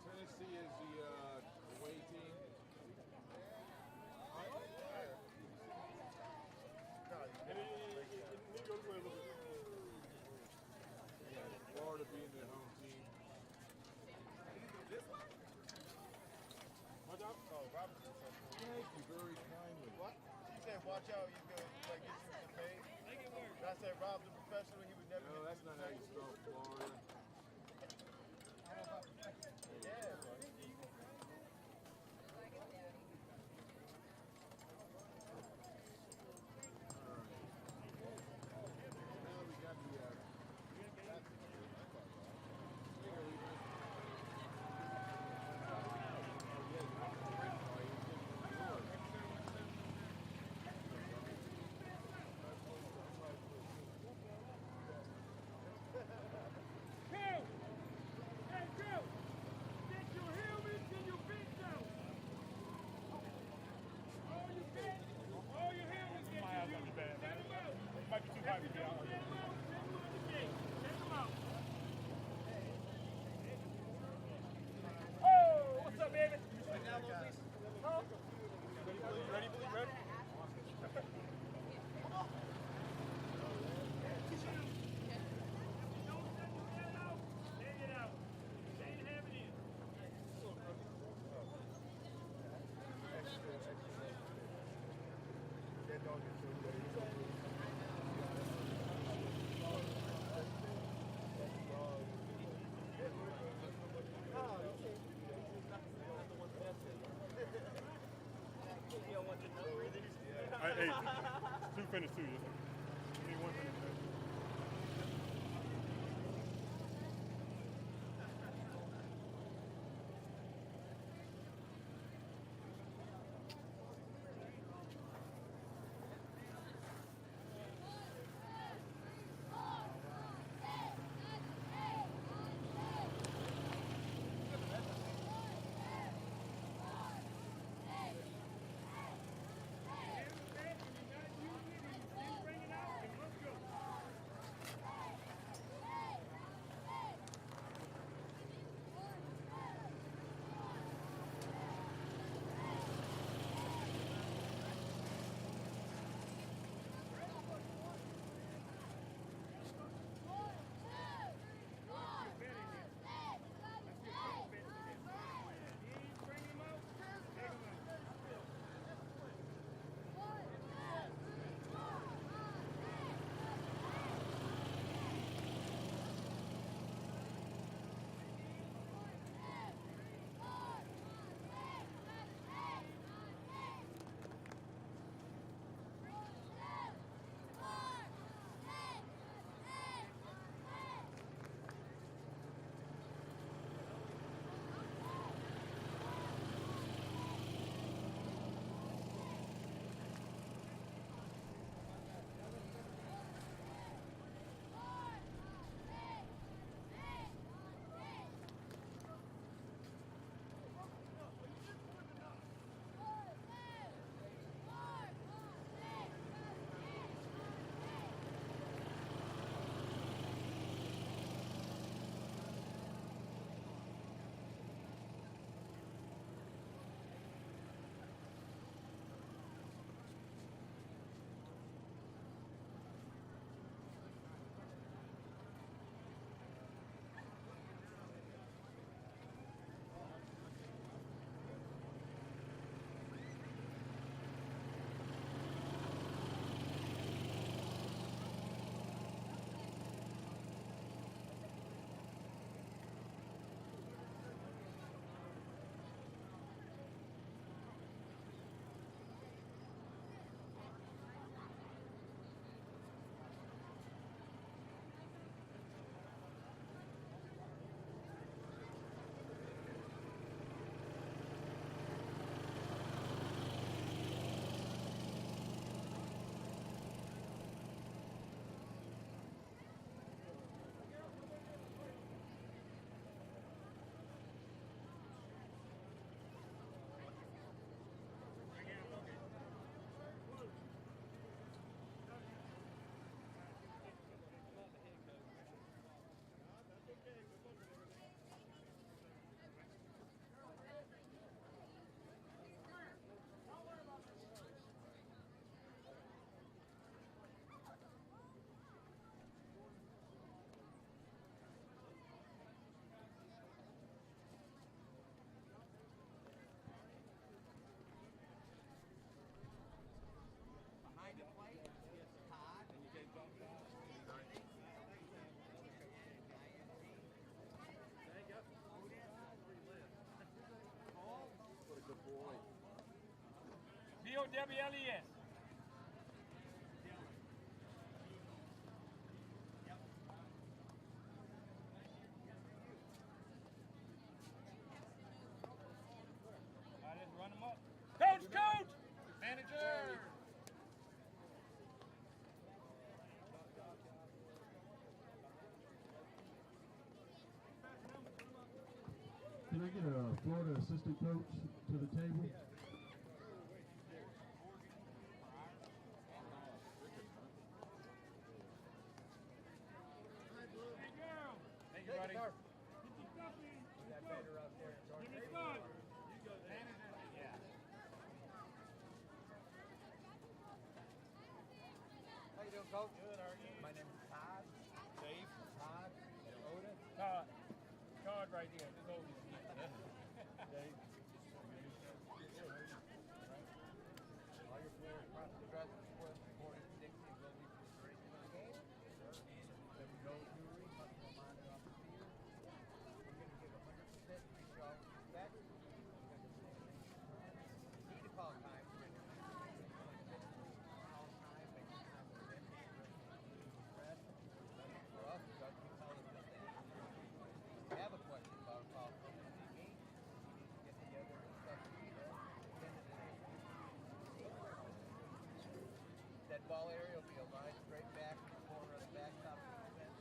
Tennessee is the away team. Florida being their home team. Watch out. Oh, Robinson. Thank you very kindly. What? She said, watch out, you go, like, get you some pay. I said, Rob the professional, he would never. No, that's not how you spell Florida. Yeah, bro. Hey, two finish too. You need one finish. Bring it out and let's go. WLES. All right, let's run them up. Coach! Manager! Can I get a Florida assistant coach to the table? Thank you, buddy. That better up there. Give me fun. Manager. Yeah. How you doing, Coach? Good, how are you? My name is Todd. Dave. Todd. Oda. Todd. Todd right there. This old Dave. All your players across the dress reporting Dixie will be preparation of the game. There we go, Nuri, Muscle Monitor off the field. We're going to give 100% free show respect. Need to call time for it. Call time, make sure time for them. Rest. For us, it doesn't tell us that they if you have a question about a call from the game, get together and discuss it. That ball area will be a line straight back in the corner of the backstop of the fence.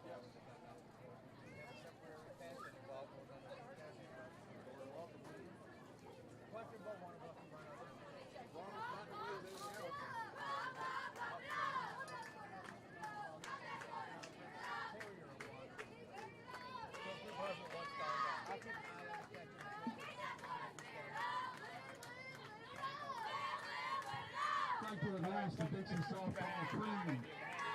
We have a temporary fence and the ball goes underneath there. Question about one of us to run out there. As long as it's not going to be anything else. Like to announce the Dixie softball cream.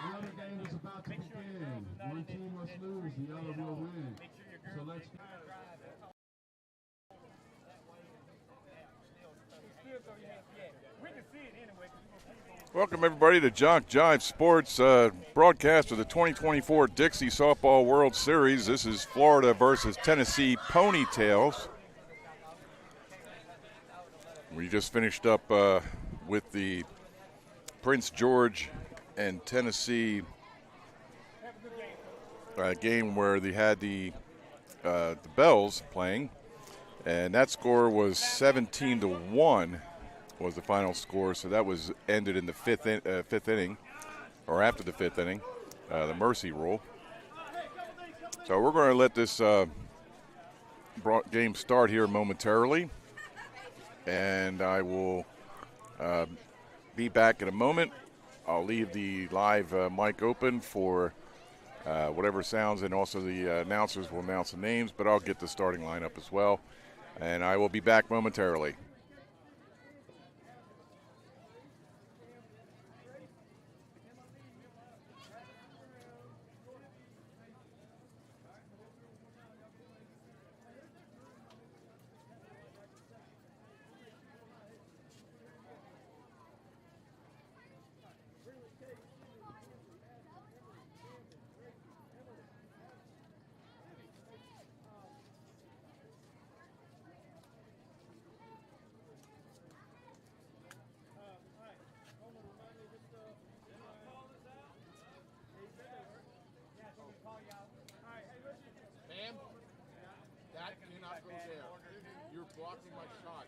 Another game is about to begin. One team must lose, the other will win. So let's get We can see it anyway. Welcome, everybody, to JockJive Sports broadcast of the 2024 Dixie Softball World Series. This is Florida versus Tennessee Ponytails. We just finished up with the Prince George and Tennessee game where they had the Bells playing, and that score was 17-1 was the final score. So that was ended in the fifth inning, or after the fifth inning, the mercy rule. So we're going to let this game start here momentarily, and I will be back in a moment. I'll leave the live mic open for whatever sounds, and also the announcers will announce the names, but I'll get the starting lineup as well, and I will be back momentarily. Ma'am, that cannot go there. You're blocking my shot.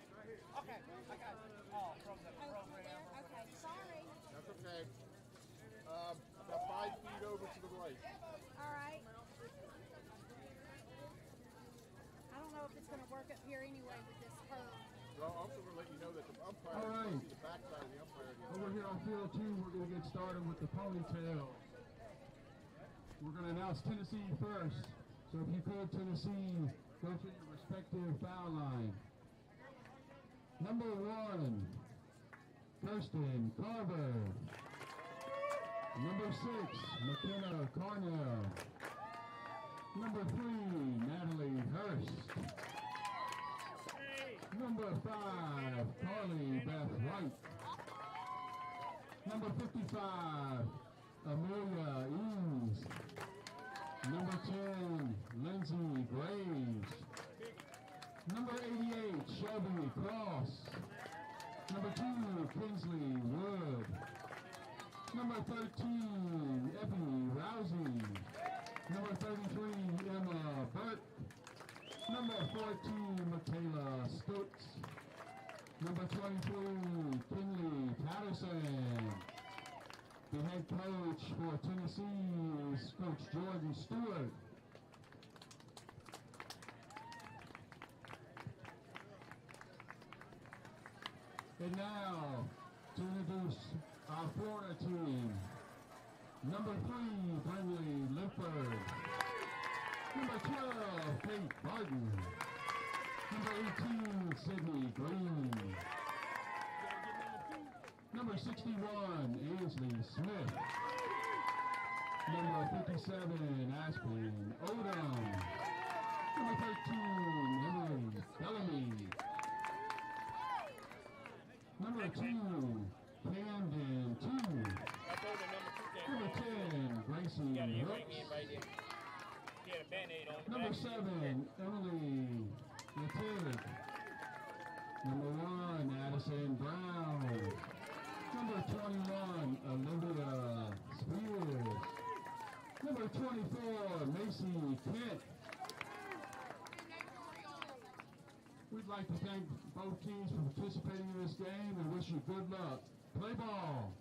Okay, I got it. Oh, from the program. Okay, sorry. That's okay. About 5 feet over to the right. All right. I don't know if it's going to work up here anyway with this curve. Well, I'm also going to let you know that the umpire All right. can see the backside of the umpire. over here on field 2. We're going to get started with the Ponytails. We're going to announce Tennessee first. So if you could, Tennessee, go to your respective foul line. Number 1, Kirsten Carver. Number 6, McKenna Carnell. Number 3, Natalie Hurst. Number 5, Carly Beth Wright. Number 55, Amelia Eames. Number 10, Lindsay Graves. Number 88, Shelby Cross. Number 2, Kinsley Wood. Number 13, Effie Rousey. Number 33, Emma Burt. Number 14, Michaela Stokes. Number 23, Kinley Patterson. The head coach for Tennessee is Coach Jordan Stewart. And now, to introduce our Florida team. Number 3, Brinley Lifford. Number 12, Kate Barton. Number 18, Sydney Green. Number 61, Ainsley Smith. Number 57, Aspen Odom. Number 13, Emily Bellamy. Number 2, Camden 2. Number 10, Gracie Brooks. Number 7, Emily Latig. Number 1, Addison Brown. Number 21, Olivia Spears. Number 24, Macy Kent. We'd like to thank both teams for participating in this game and wish you good luck. Play ball.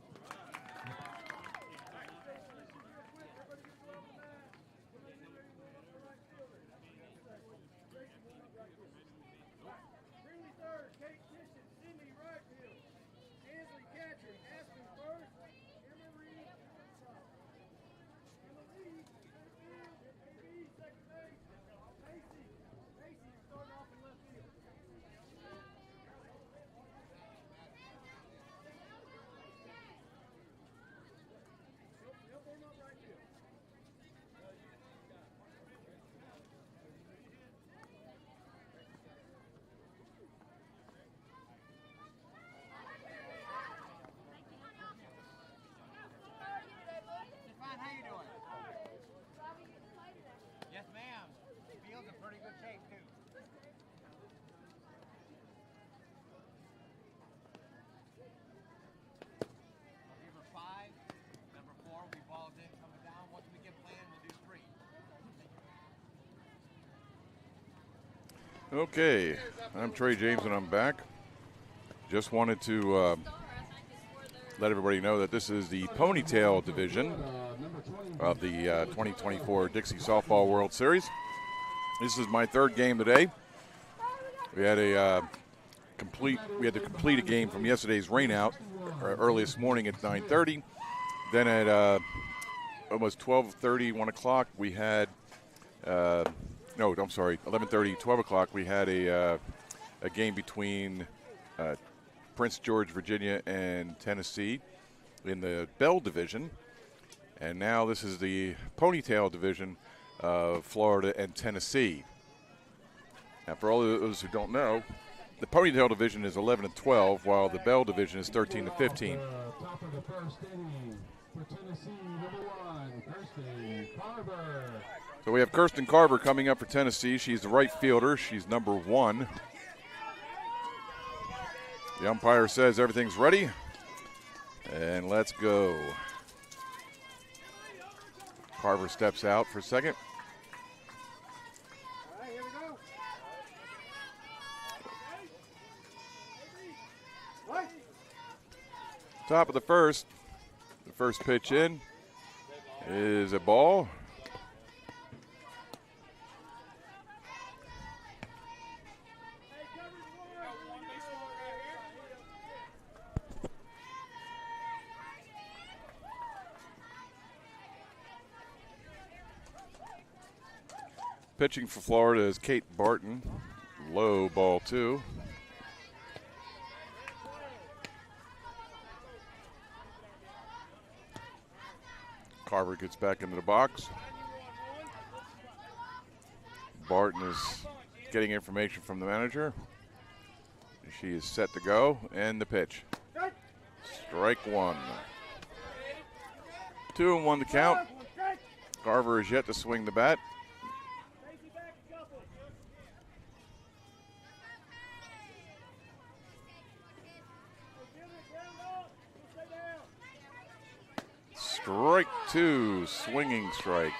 Brinley third, Kate Kitchen, Sydney right field, Ansley catcher, Aspen first, Emma Reed shortstop. Emma Reed, center field, AB second base, Macy is starting off in left field. He'll form up right field. Fine, how you doing? Yes, ma'am. The field's in pretty good shape, too. I'll give her 5. Number 4 will be balls in, coming down. Once we get planned, we'll do 3. Okay, I'm Trey James and I'm back. Just wanted to let everybody know that this is the Ponytail division of the 2024 Dixie Softball World Series. This is my third game today. We had to complete a game from yesterday's rainout early this morning at 9:30. Then at almost 12:30, 1 o'clock, we had 11:30, 12 o'clock, we had a game between Prince George, Virginia, and Tennessee in the Bell division. And now this is the Ponytail division of Florida and Tennessee. Now, for all of those who don't know, the Ponytail division is 11-12, while the Bell division is 13-15. Top of the first inning for Tennessee, number 1, Kirsten Carver. So we have Kirsten Carver coming up for Tennessee. She's the right fielder. She's number 1. The umpire says everything's ready. And let's go. Carver steps out for a second. All right, here we go. Right. Top of the first. The first pitch in is a ball. Pitching for Florida is Kate Barton. Low ball 2. Carver gets back into the box. Barton is getting information from the manager. She is set to go, and the pitch. Strike 1. 2-1 the count. Carver is yet to swing the bat. strike two, swinging strike.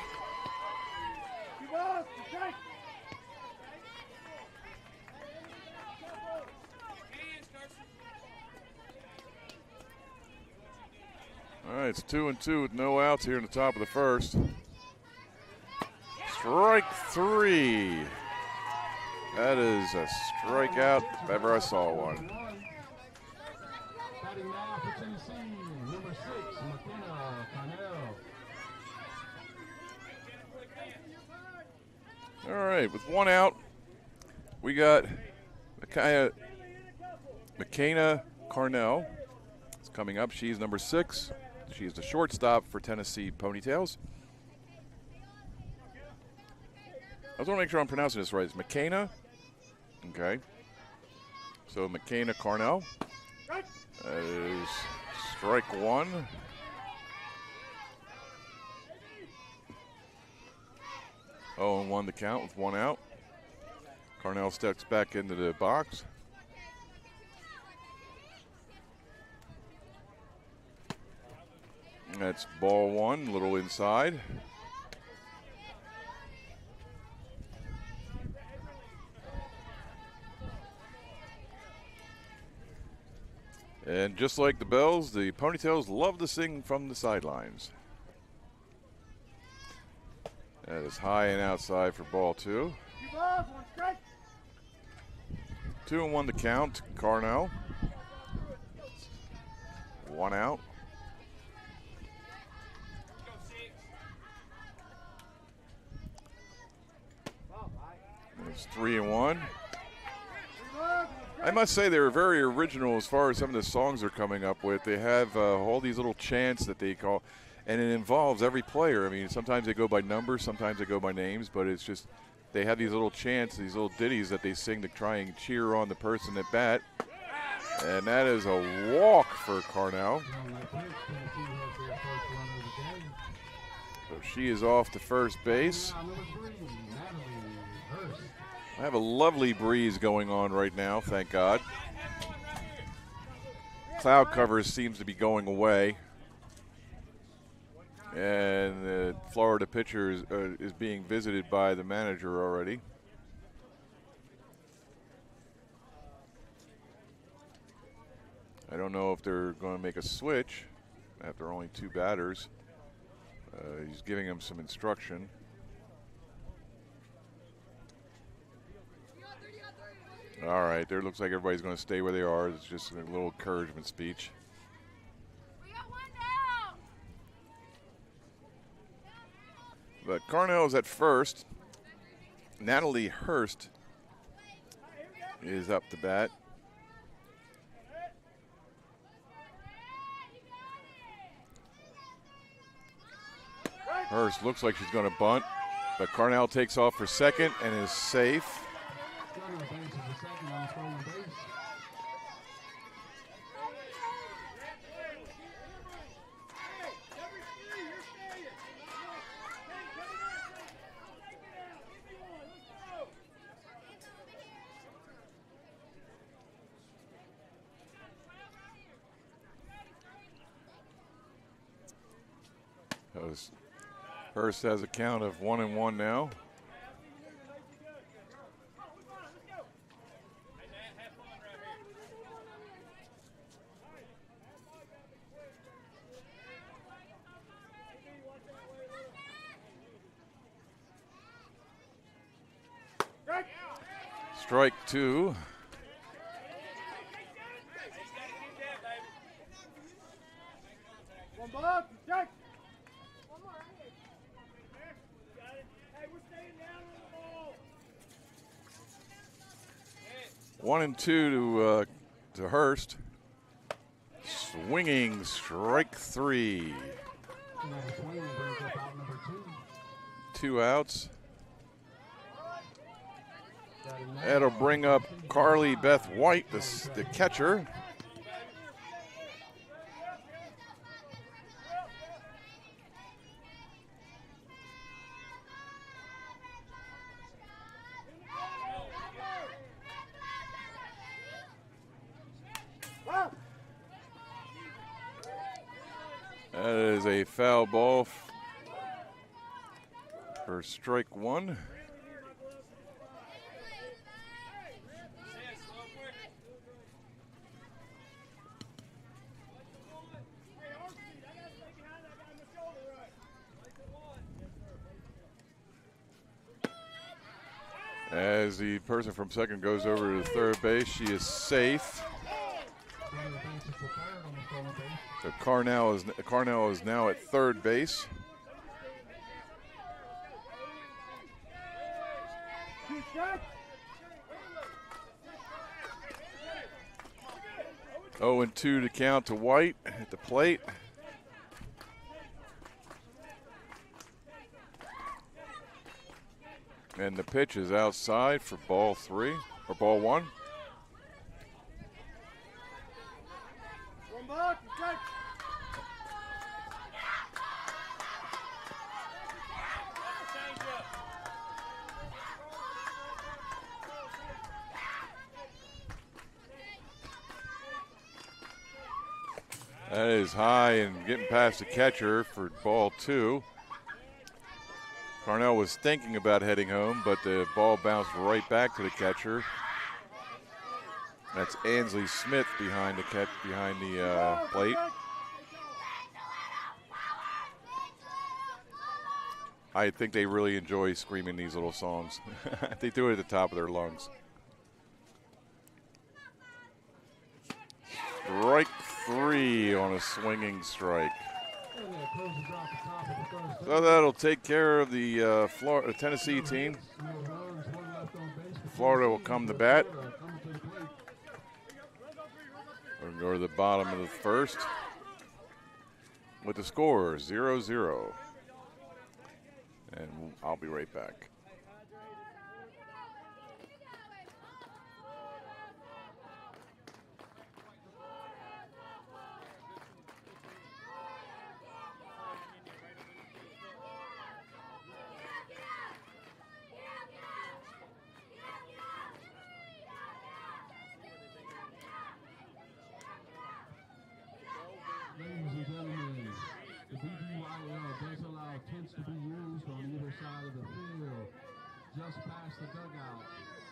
All right, it's 2-2 with no outs here in the top of the first. Strike three. That is a strikeout if ever I saw one. Batting now for Tennessee, number 6, McKenna Carnell. All right, with one out, we got McKenna Carnell. It's coming up. She's number 6. She's the shortstop for Tennessee Ponytails. I just want to make sure I'm pronouncing this right. It's McKenna. Okay. So McKenna Carnell. That is strike one. Oh, and 1 the count with 1 out. Carnell steps back into the box. That's ball 1, a little inside. And just like the Bells, the Ponytails love to sing from the sidelines. That is high and outside for ball 2. 2-1 the count, Carnell. 1 out. It's 3-1. I must say they were very original as far as some of the songs they're coming up with. They have all these little chants that they call, and it involves every player. I mean, sometimes they go by numbers, sometimes they go by names, but it's just they have these little chants, these little ditties that they sing to try and cheer on the person at bat. And that is a walk for Carnell. So she is off to first base. I have a lovely breeze going on right now, thank God. Cloud cover seems to be going away. And the Florida pitcher is being visited by the manager already. I don't know if they're going to make a switch after only 2 batters. He's giving him some instruction. All right, there looks like everybody's going to stay where they are. It's just a little encouragement speech. We got 1 down. But Carnell is at first. Natalie Hurst is up to bat. Hurst looks like she's going to bunt, but Carnell takes off for second and is safe. Hurst has a count of 1-1 now. Strike 2. One ball, check. One more right here. Got it. Hey, we're staying down on the ball. 1 and 2 to Hurst. Swinging strike 3. 2 outs. That'll bring up Carly Beth White, the catcher. That is a foul ball for strike one. As the person from second goes over to third base, she is safe. So Carnell is now at third base. Oh, and 2 to count to White at the plate. And the pitch is outside for ball 3 or ball 1. That is high and getting past the catcher for ball 2. Carnell was thinking about heading home, but the ball bounced right back to the catcher. That's Ansley Smith behind the plate. I think they really enjoy screaming these little songs. They do it at the top of their lungs. Strike 3 on a swinging strike. So that'll take care of the Tennessee team. Florida will come to bat. We're going to go to the bottom of the first with the score 0-0. And I'll be right back. Ladies and gentlemen, the BBYL does allow tents to be used on either side of the field, just past the dugout.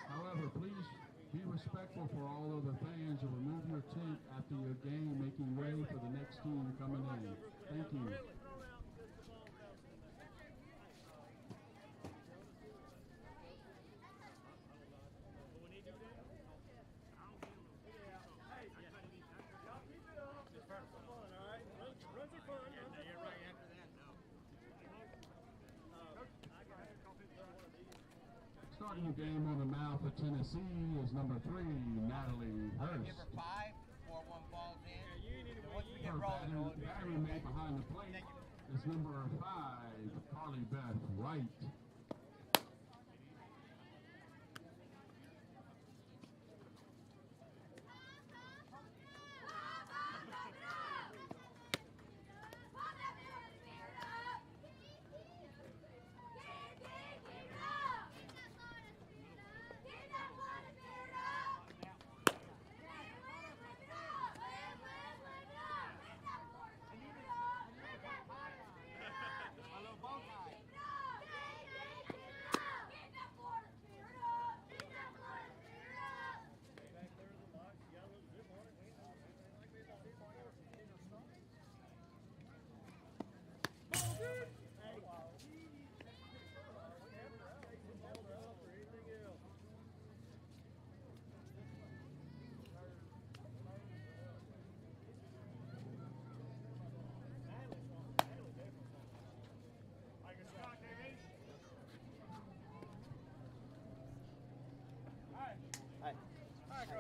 However, please be respectful for all of the fans and remove your tent after your game, making way for the next team coming in. Thank you. Starting the game on the mound for Tennessee is number 3, Natalie Hurst. Number 5, 4-1 balls in. And once we get Her rolling, battery mate behind the plate is number 5, Carly Beth Wright.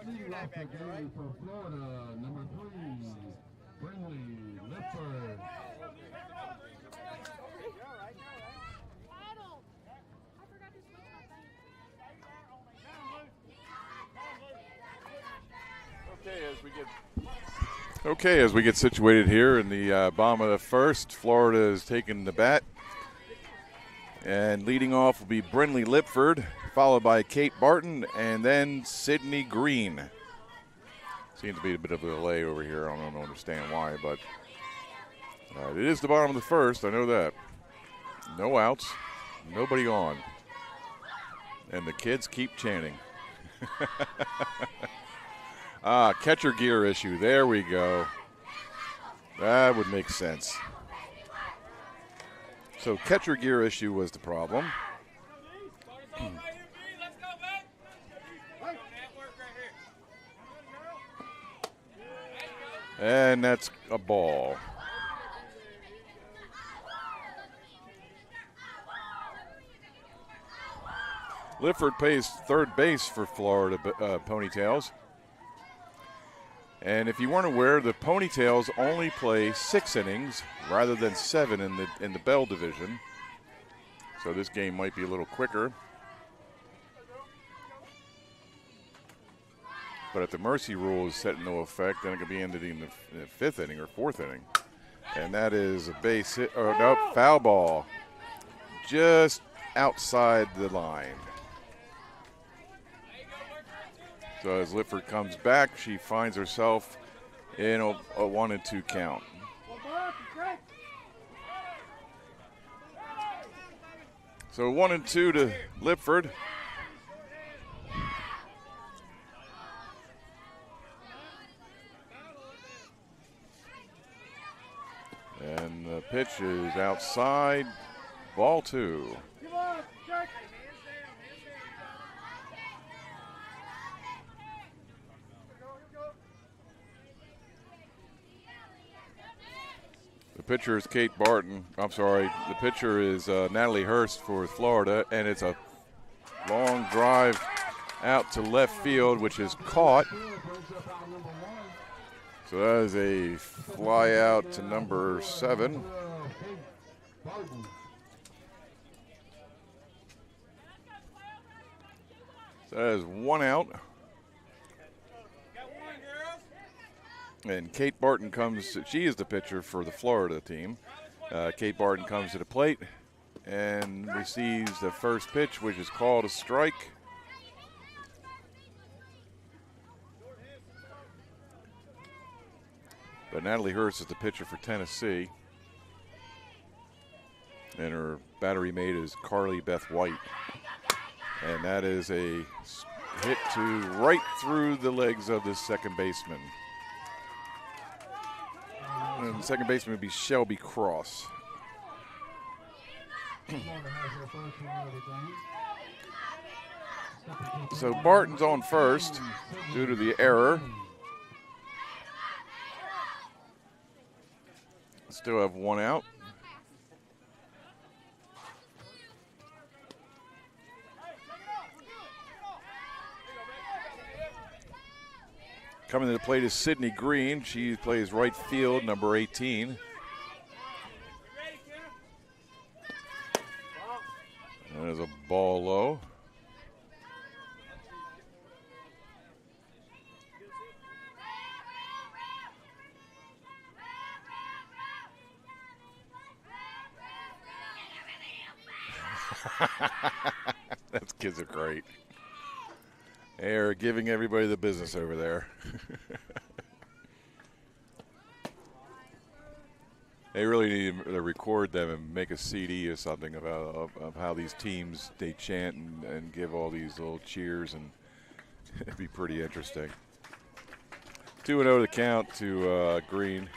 Leading off the game for Florida, number 3, Brindley Lippert. Okay, as we get situated here in the bottom of the first, Florida is taking the bat. And leading off will be Brindley Lipford, followed by Kate Barton, and then Sydney Green. Seems to be a bit of a delay over here. I don't understand why, but It is the bottom of the first, I know that. No outs, nobody on. And the kids keep chanting. Catcher gear issue. There we go. That would make sense. So catcher gear issue was the problem. And that's a ball. Lifford plays third base for Florida Ponytails. And if you weren't aware, the Ponytails only play 6 innings rather than 7 in the Bell division. So this game might be a little quicker. But if the mercy rule is set into effect, then it could be ended in the 5th inning or 4th inning. And that is a base hit, or no, foul ball. Just outside the line. So as Lifford comes back, she finds herself in a 1-2 count. So 1-2 to Lifford. And the pitch is outside, ball 2. The pitcher is Kate Barton. I'm sorry, the pitcher is Natalie Hurst for Florida, and it's a long drive out to left field, which is caught. So that is a fly out to number 7. So that is 1 out. And Kate Barton comes, she is the pitcher for the Florida team. Kate Barton comes to the plate and receives the first pitch, which is called a strike. But Natalie Hurst is the pitcher for Tennessee. And her battery mate is Carly Beth White. And that is a hit to right through the legs of the second baseman. And the second baseman would be Shelby Cross. So Barton's on first due to the error. Still have 1 out. Coming to the plate is Sydney Green. She plays right field, number 18. That is a ball low. Those kids are great. They are giving everybody the business over there. They really need to record them and make a CD or something of how these teams, they chant and give all these little cheers, and it'd be pretty interesting. 2-0 the count to Green.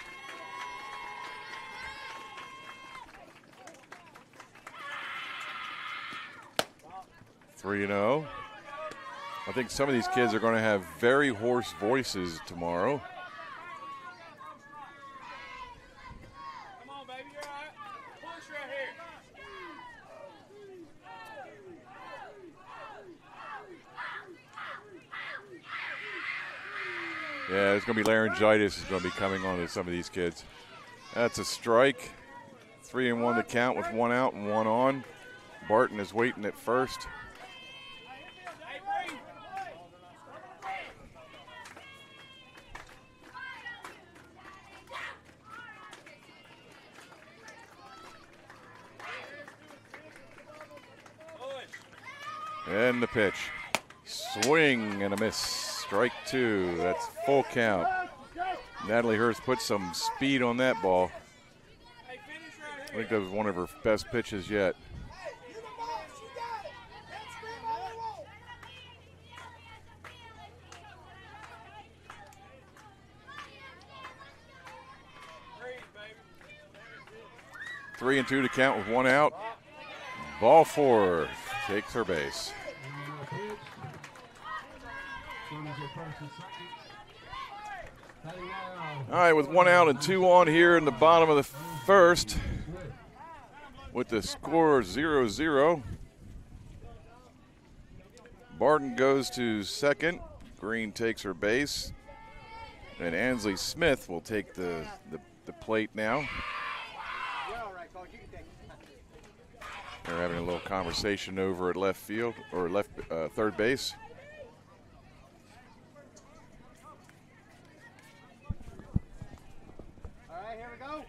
(3-0). I think some of these kids are going to have very hoarse voices tomorrow. Come on, baby, you're all right. Push right here. Yeah, there's going to be laryngitis is going to be coming on to some of these kids. That's a strike. 3-1 the count with 1 out and 1 on. Barton is waiting at first. And the pitch. Swing and a miss. Strike 2. That's full count. Natalie Hurst put some speed on that ball. think that was one of her best pitches yet. Hey, you the boss. You got it. Let's scream all they want. 3-2 to count with 1 out. Ball 4 takes her base. All right, with 1 out and 2 on here in the bottom of the first, with the score 0-0. Barton goes to second. Green takes her base. And Ansley Smith will take the plate now. They're having a little conversation over at left field, or third base. All right, here we go.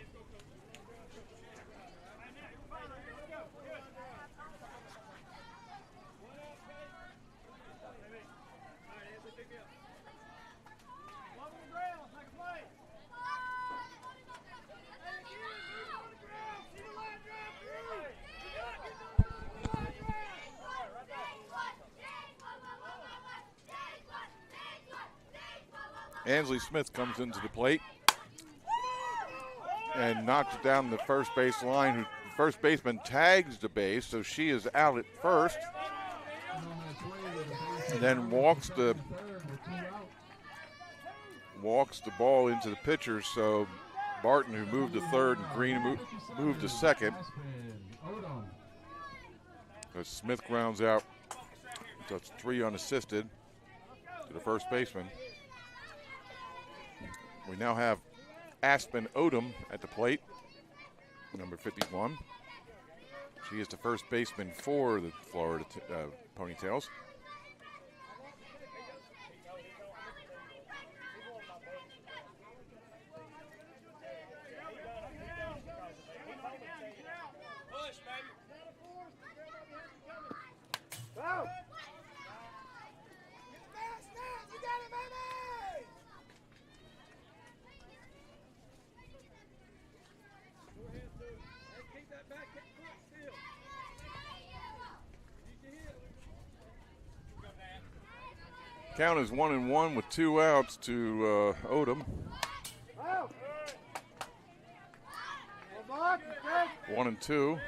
Ansley Smith comes into the plate and knocks down the first base line. First baseman tags the base, so she is out at first. And then walks the ball into the pitcher. So Barton, who moved to third, and Green moved to second. So Smith grounds out. So it's 3 unassisted to the first baseman. We now have Aspen Odom at the plate, number 51. She is the first baseman for the Florida Ponytails. Count is 1-1 with 2 outs to Odom. 1-2.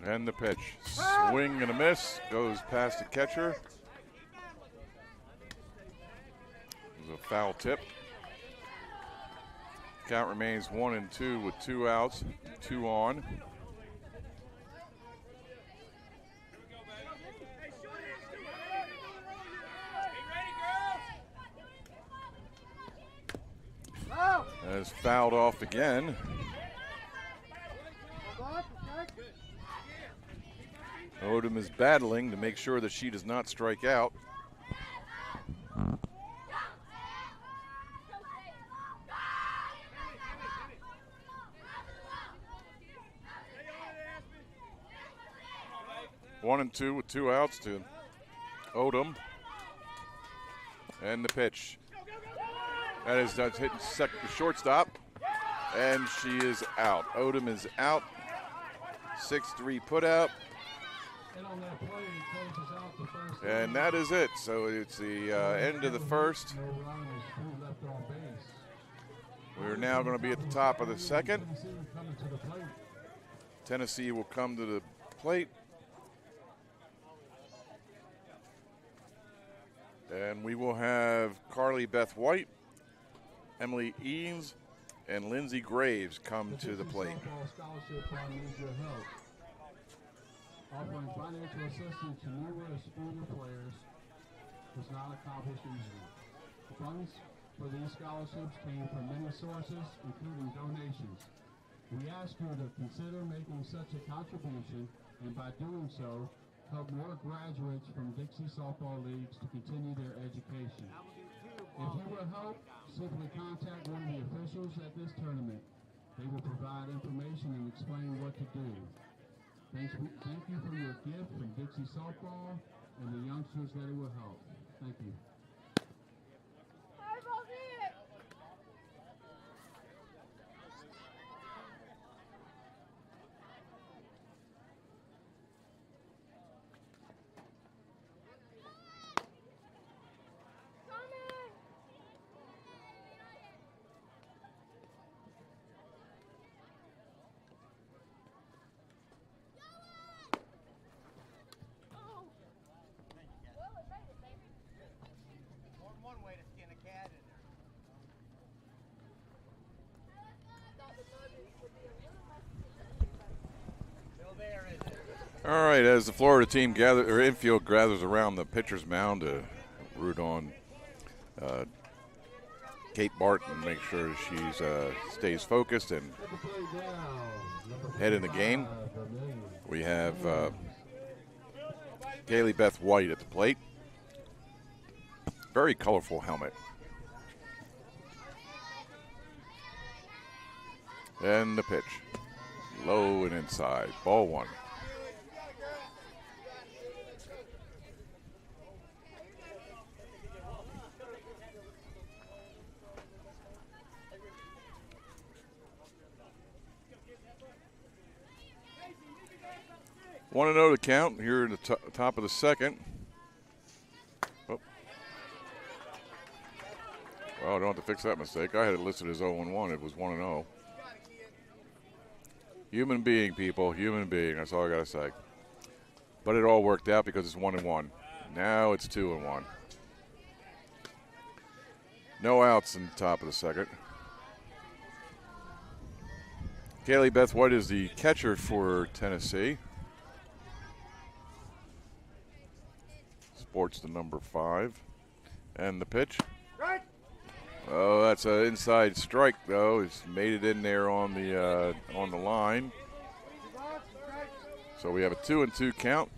And the pitch. Swing and a miss. Goes past the catcher. It was a foul tip. Count remains 1-2 with 2 outs, 2 on. As fouled off again. Odom is battling to make sure that she does not strike out. One and two with 2 outs to Odom. And the pitch. That is hitting shortstop. And she is out. Odom is out. 6-3 put out. And that is it. So it's the end of the first. We're now going to be at the top of the second. Tennessee will come to the plate. And we will have Carly Beth White, Emily Eanes, and Lindsay Graves come to the plate. Offering financial assistance to numerous older players was not accomplished easily. The funds for these scholarships came from many sources, including donations. We ask you to consider making such a contribution, and by doing so, help more graduates from Dixie softball leagues to continue their education. If you will help, simply contact one of the officials at this tournament. They will provide information and explain what to do. Thank you for your gift from Dixie Softball and the youngsters that it will help. Thank you. One way to skin a cat in there. Still there, is it? All right, as the Florida team infield gathers around the pitcher's mound to root on Kate Barton, make sure she stays focused and head in the game. We have Kaylee Beth White at the plate. Very colorful helmet. And the pitch. Low and inside. Ball one. One and 0 to count here in the top of the second. Well, I don't have to fix that mistake. I had it listed as 0-1. It was 1-0. Human being, people. Human being. That's all I got to say. But it all worked out because it's 1-1. Now it's 2-1. No outs in the top of the second. Kaylee Beth White is the catcher for Tennessee. Sports the number 5. And the pitch. Oh, that's an inside strike, though. He's made it in there on the line. So we have a 2-2 count.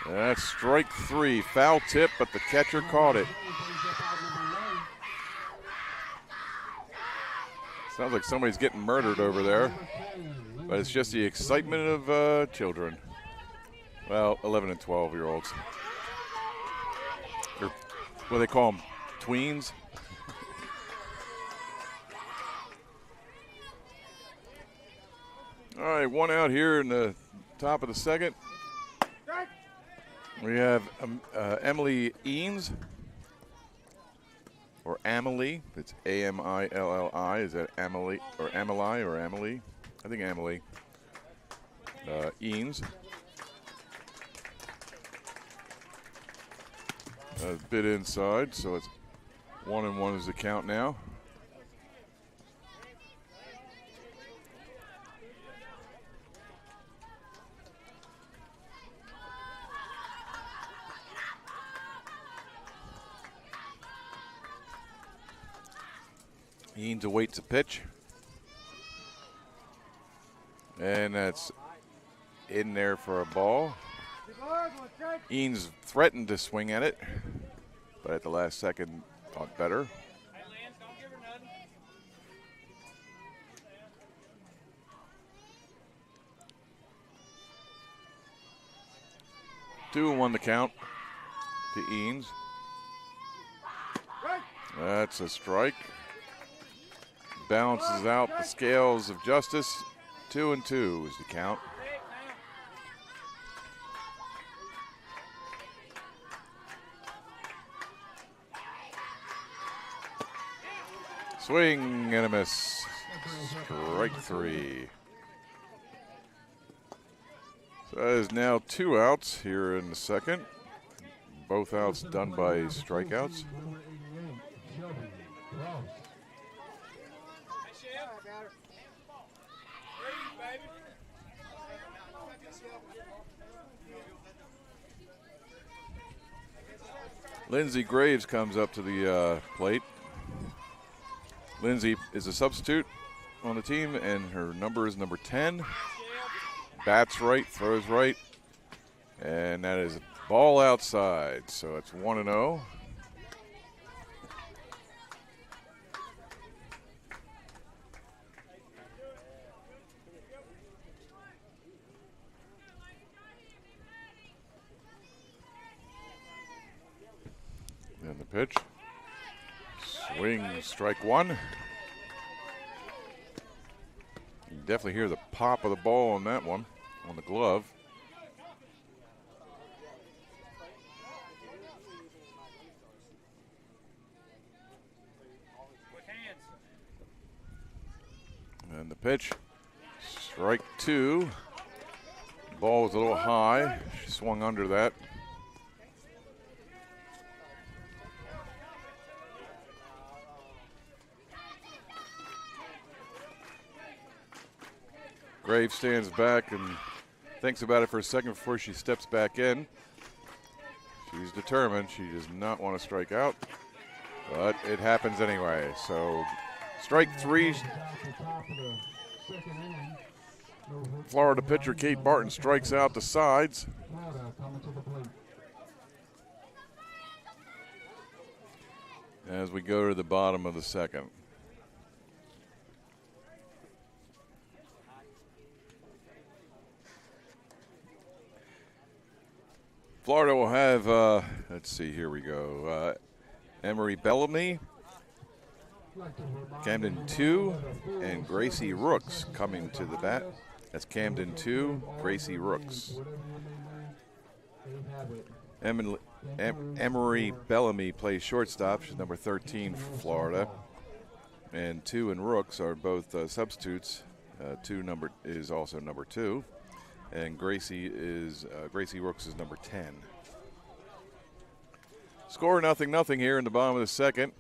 That's strike 3. Foul tip, but the catcher caught it. Sounds like somebody's getting murdered over there. But it's just the excitement of children. Well, 11 and 12-year-olds. Or what do they call them? Tweens? All right, one out here in the top of the second. We have Emily Eanes. Or Amelie. It's A-M-I-L-L-I. Is that Amelie or Amelie or Amelie? I think Amelie. Eanes. A bit inside, so it's 1-1 is the count now. Eanes awaits a pitch. And that's in there for a ball. Eanes threatened to swing at it, but at the last second thought better. 2-1 the count to Eanes. That's a strike. Balances out the scales of justice. 2-2 is the count. Swing and a miss. Strike 3. So that is now 2 outs here in the second. Both outs done by strikeouts. Lindsay Graves comes up to the plate. Lindsay is a substitute on the team, and her number is number 10. Bats right, throws right, and that is a Ball outside, so it's 1-0. And the pitch. Swing, strike one. You can definitely hear the pop of the ball on that one, on the glove. And the pitch, strike two. Ball was a little high. She swung under that. Graves stands back and thinks about it for a second before she steps back in. She's determined. She does not want to strike out, but it happens anyway. So strike three. Florida pitcher Kate Barton strikes out the sides. As we go to the bottom of the second. Florida will have, let's see, here we go. Emery Bellamy, Camden 2, and Gracie Rooks coming to the bat. That's Camden 2, Gracie Rooks. Emery Bellamy plays shortstop. She's number 13 for Florida. And 2 and Rooks are both substitutes. 2 is also number 2. And Gracie Rooks is number 10. Score 0-0 here in the bottom of the second.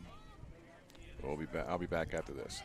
I'll be back after this.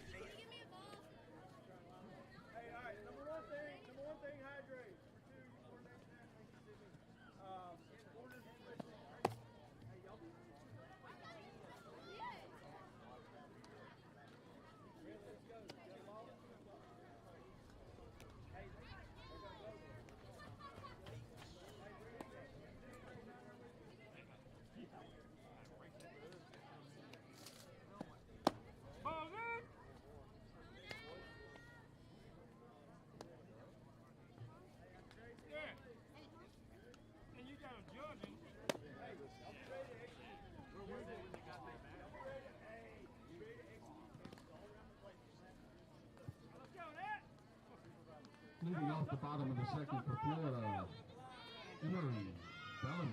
Leading off the bottom of the second for Florida, Emery Bellamy.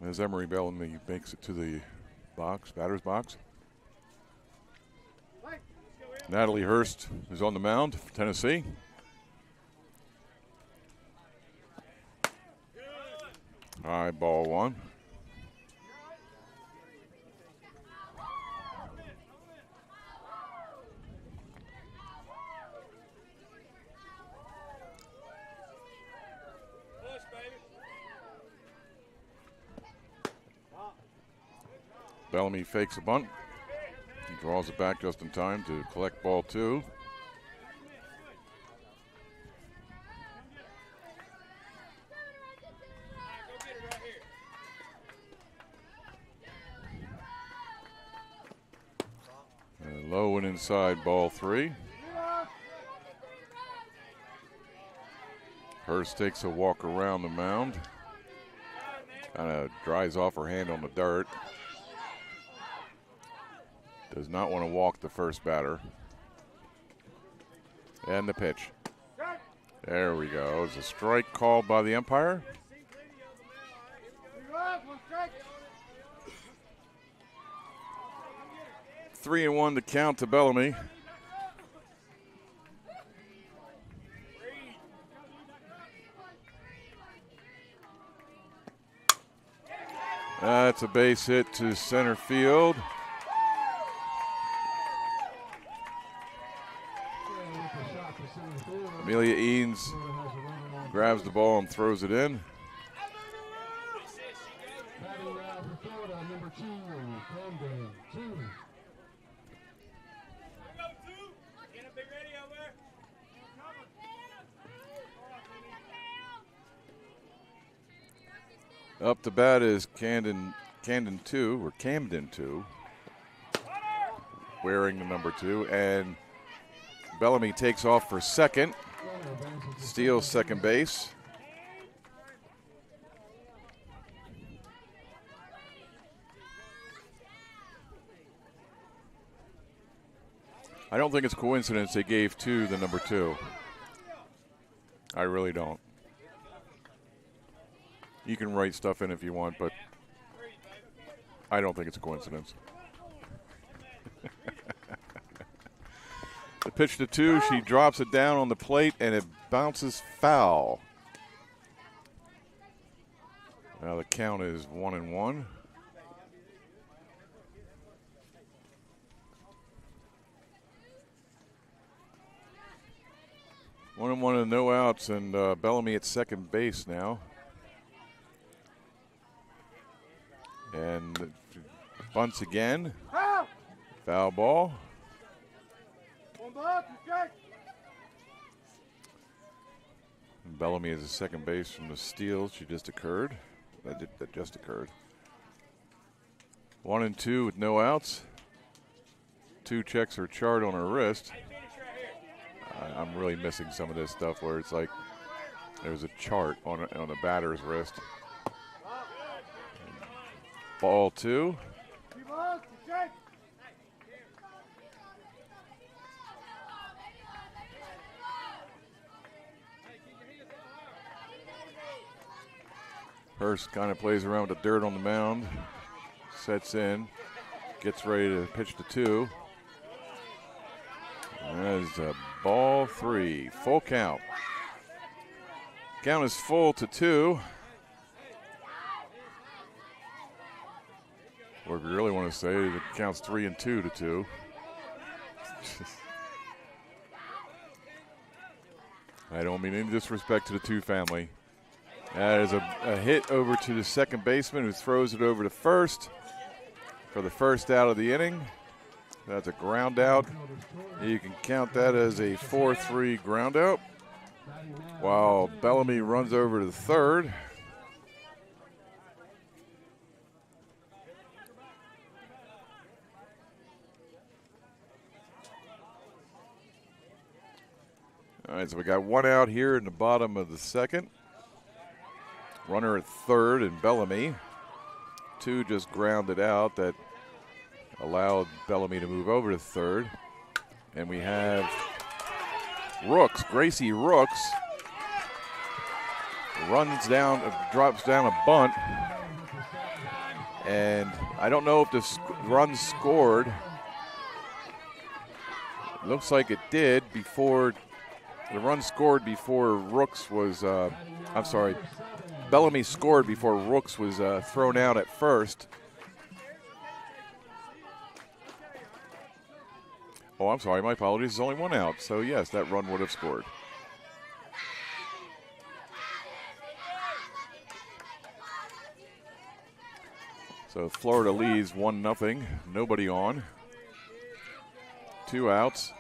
As Emery Bellamy makes it to the box, batter's box. Natalie Hurst is on the mound for Tennessee. High ball one. Bellamy fakes a bunt. He draws it back just in time to collect ball 2. And low and inside, ball 3. Hurst takes a walk around the mound. Kind of dries off her hand on the dirt. Does not want to walk the first batter. And the pitch. There we go. It's a strike called by the umpire. 3-1 to count to Bellamy. That's a base hit to center field. Amelia Eanes grabs the ball and throws it in. Up to bat is Camden 2, wearing the number 2, and Bellamy takes off for second, steals second base. I don't think it's coincidence they gave 2 the number 2. I really don't. You can write stuff in if you want, but I don't think it's a coincidence. The pitch to 2, she drops it down on the plate, and it bounces foul. Now the count is 1-1. One and one and no outs, and Bellamy at second base now. And bunts again. Foul ball. And Bellamy is a second base from the steal. That just occurred. 1-2 with no outs. 2 checks her chart on her wrist. I'm really missing some of this stuff where it's like there's a chart on a batter's wrist. Ball 2. Hurst kind of plays around with the dirt on the mound, sets in, gets ready to pitch to 2. That is ball 3, full count. Count is full to 2. Or if you really want to say it, it counts 3-2 to 2. I don't mean any disrespect to the 2 family. That is a hit over to the second baseman, who throws it over to first for the first out of the inning. That's a ground out. You can count that as a 4-3 ground out. While Bellamy runs over to the third. All right, so we got 1 out here in the bottom of the second. Runner at third and Bellamy. 2 just grounded out that allowed Bellamy to move over to third. And we have Gracie Rooks runs down, drops down a bunt. And I don't know if the run scored. It looks like it did before. The run scored before Rooks was, Bellamy scored before Rooks was thrown out at first. Oh, I'm sorry, my apologies. There's only 1 out. So, yes, that run would have scored. So, Florida leads 1-0. Nobody on. 2 outs.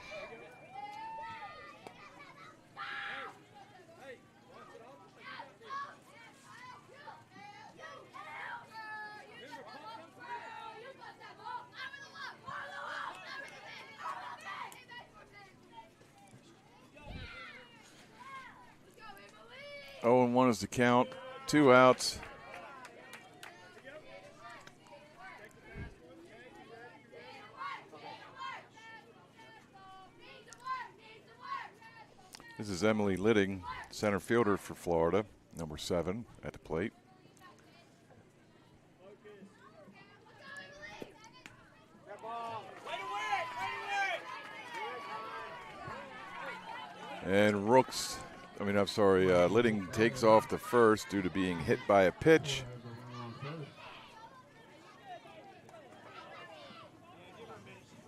Oh, and 1 is the count. 2 outs. This is Emily Litting, center fielder for Florida, number 7 at the plate. And Litting takes off the first due to being hit by a pitch.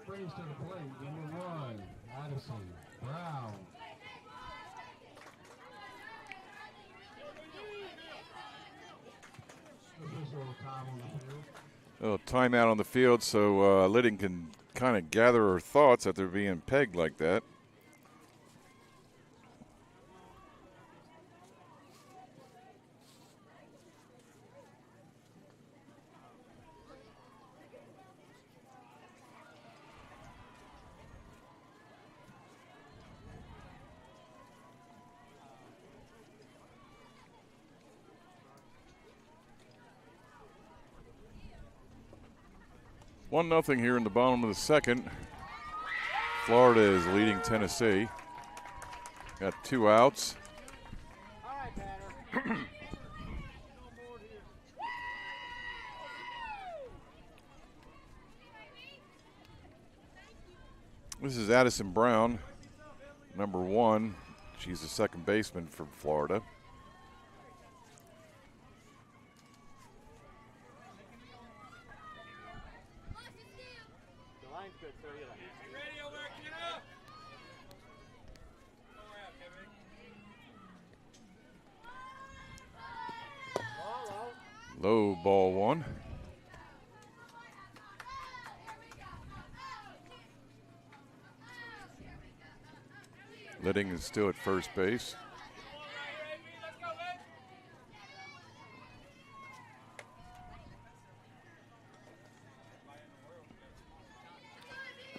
Brings to the plate, number 1, Addison Brown. A timeout on the field so Litting can kind of gather her thoughts after being pegged like that. 1-0 here in the bottom of the second. Florida is leading Tennessee. Got 2 outs. All right, batter. This is Addison Brown, number 1. She's the second baseman for Florida. The line's good, sir. You Ready over there, get up! Low ball 1. Litting is still at first base.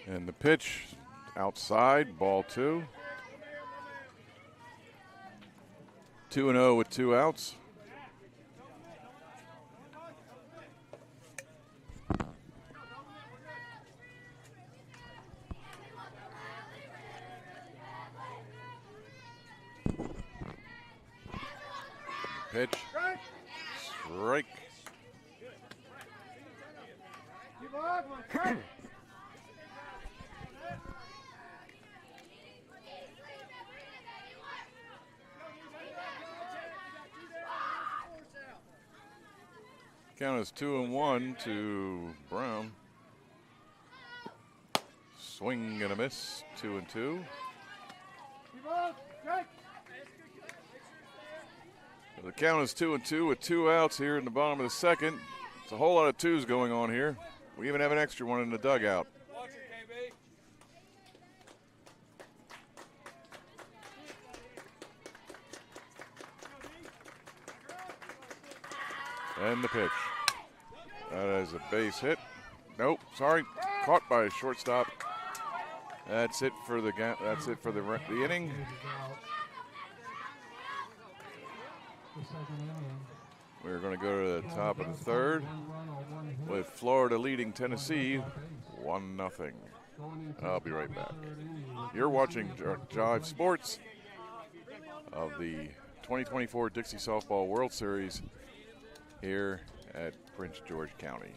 And the pitch outside, ball 2. 2-0 with 2 outs. Pitch. Strike. Keep on, one, cut. Count is 2-1 to Brown. Swing and a miss. 2-2. Keep on, cut. The count is 2-2 with 2 outs here in the bottom of the second. It's a whole lot of 2s going on here. We even have an extra one in the dugout. Watch it, KB. And the pitch. That is a base hit. Nope, sorry, caught by a shortstop. That's it for the the inning. We're going to go to the top of the third with Florida leading Tennessee 1-0. I'll be right back. You're watching JockJive Sports of the 2024 Dixie Softball World Series here at Prince George County.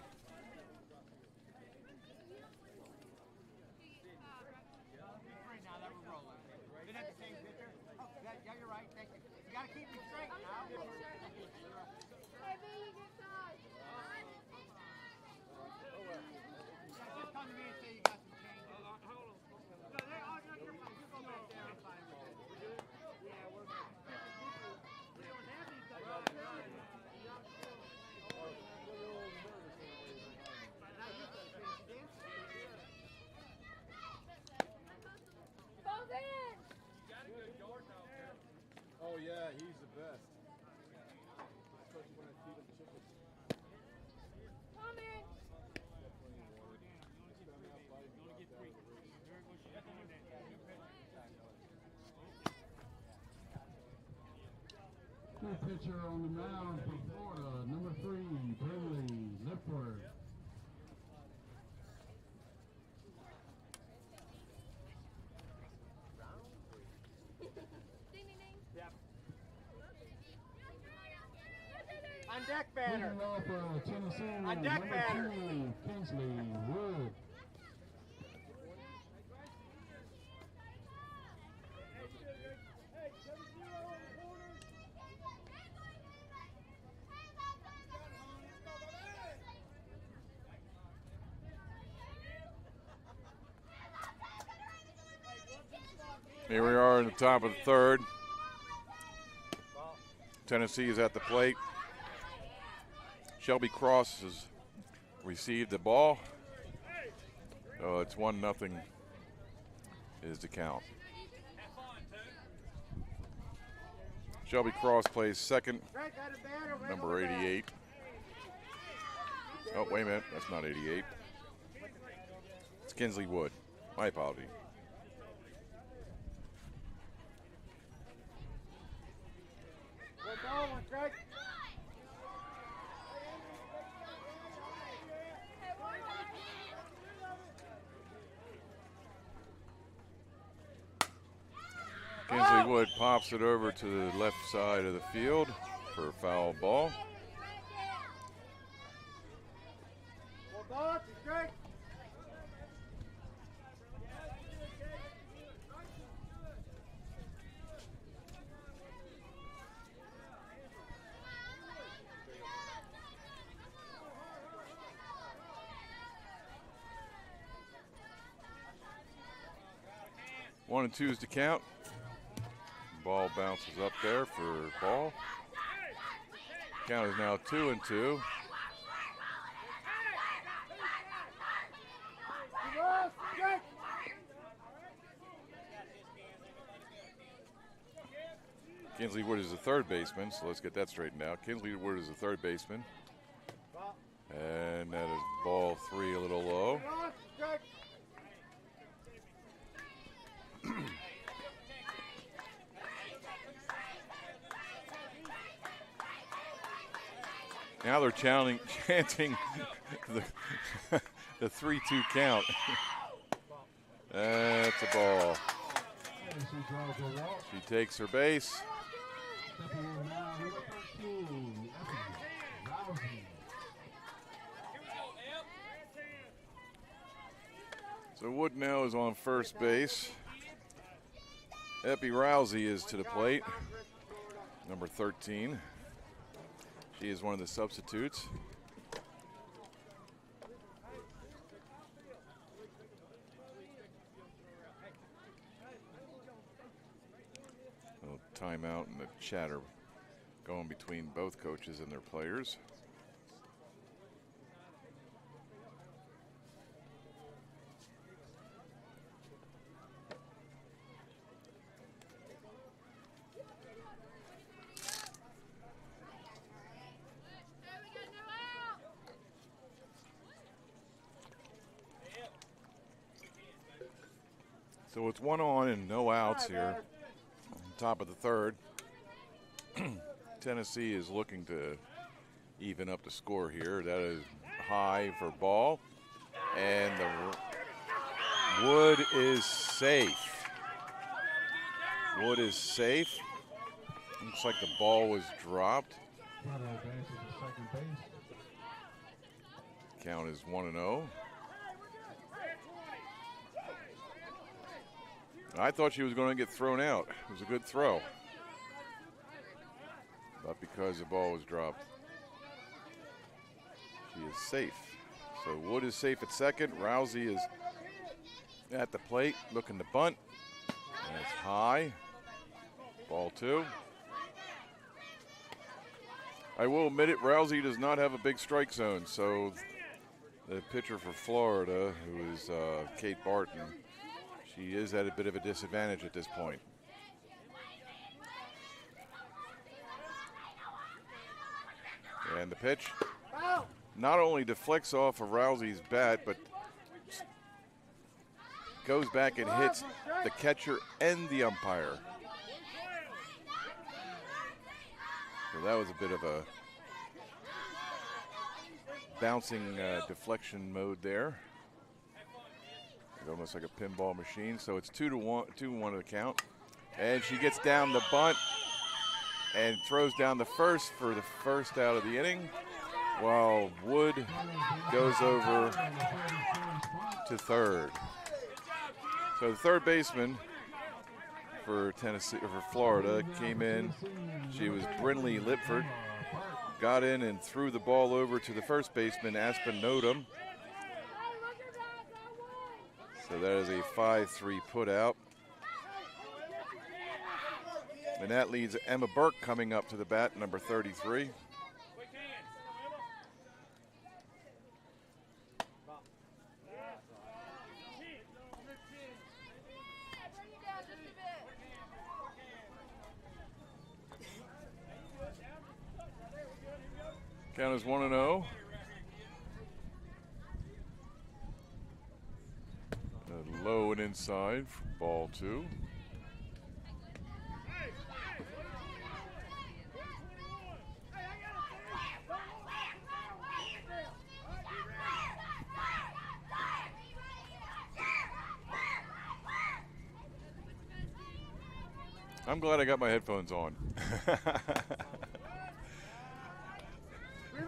Yeah, you're right. Thank you. You got to keep me straight now. Just come to me and say you got some change. Hold on. No, you're fine. You go back there. I'm fine with it. Yeah, we're good. Oh yeah, he's the best. Especially when I feed him chicken. New pitcher on the mound for Florida, number 3, Brinley Lipworth. On deck, batter. Leading off Tennessee, On deck, number batter. 2, Kingsley Wood. Here we are in the top of the third. Tennessee is at the plate. Shelby Cross has received the ball. So it's 1-0 is the count. Shelby Cross plays second, number 88. Oh, wait a minute, that's not 88. It's Kinsley Wood. My apology. We're going, Greg. Kinsley Wood pops it over to the left side of the field for a foul ball. One and two is to count. Ball bounces up there for ball. Count is now 2-2. Kinsley Wood is the third baseman, so let's get that straightened out. Kinsley Wood is the third baseman. And that is ball 3, a little low. Now they're chanting the 3-2 count. That's a ball. She takes her base. So Wood now is on first base. Epi Rousey is to the plate, number 13. She is one of the substitutes. A little timeout and the chatter going between both coaches and their players. So it's 1 on and no outs here. On top of the third. Tennessee is looking to even up the score here. That is high for ball. And the Wood is safe. Wood is safe. Looks like the ball was dropped. Count is 1-0. I thought she was going to get thrown out. It was a good throw. But because the ball was dropped, she is safe. So Wood is safe at second. Rousey is at the plate looking to bunt. And it's high. Ball 2. I will admit it, Rousey does not have a big strike zone. So the pitcher for Florida, who is Kate Barton, she is at a bit of a disadvantage at this point. And the pitch not only deflects off of Rousey's bat, but goes back and hits the catcher and the umpire. So that was a bit of a bouncing deflection mode there. It's almost like a pinball machine. So it's 2-1 to the count. And she gets down the bunt and throws down the first for the first out of the inning, while Wood goes over to third. So the third baseman for Tennessee, or for Florida, came in. She was Brinley Lipford. Got in and threw the ball over to the first baseman, Aspen Nodum. So that is a 5-3 put out. And that leads Emma Burke coming up to the bat, number 33. Count is 1-0. Low and inside for ball 2. I'm glad I got my headphones on.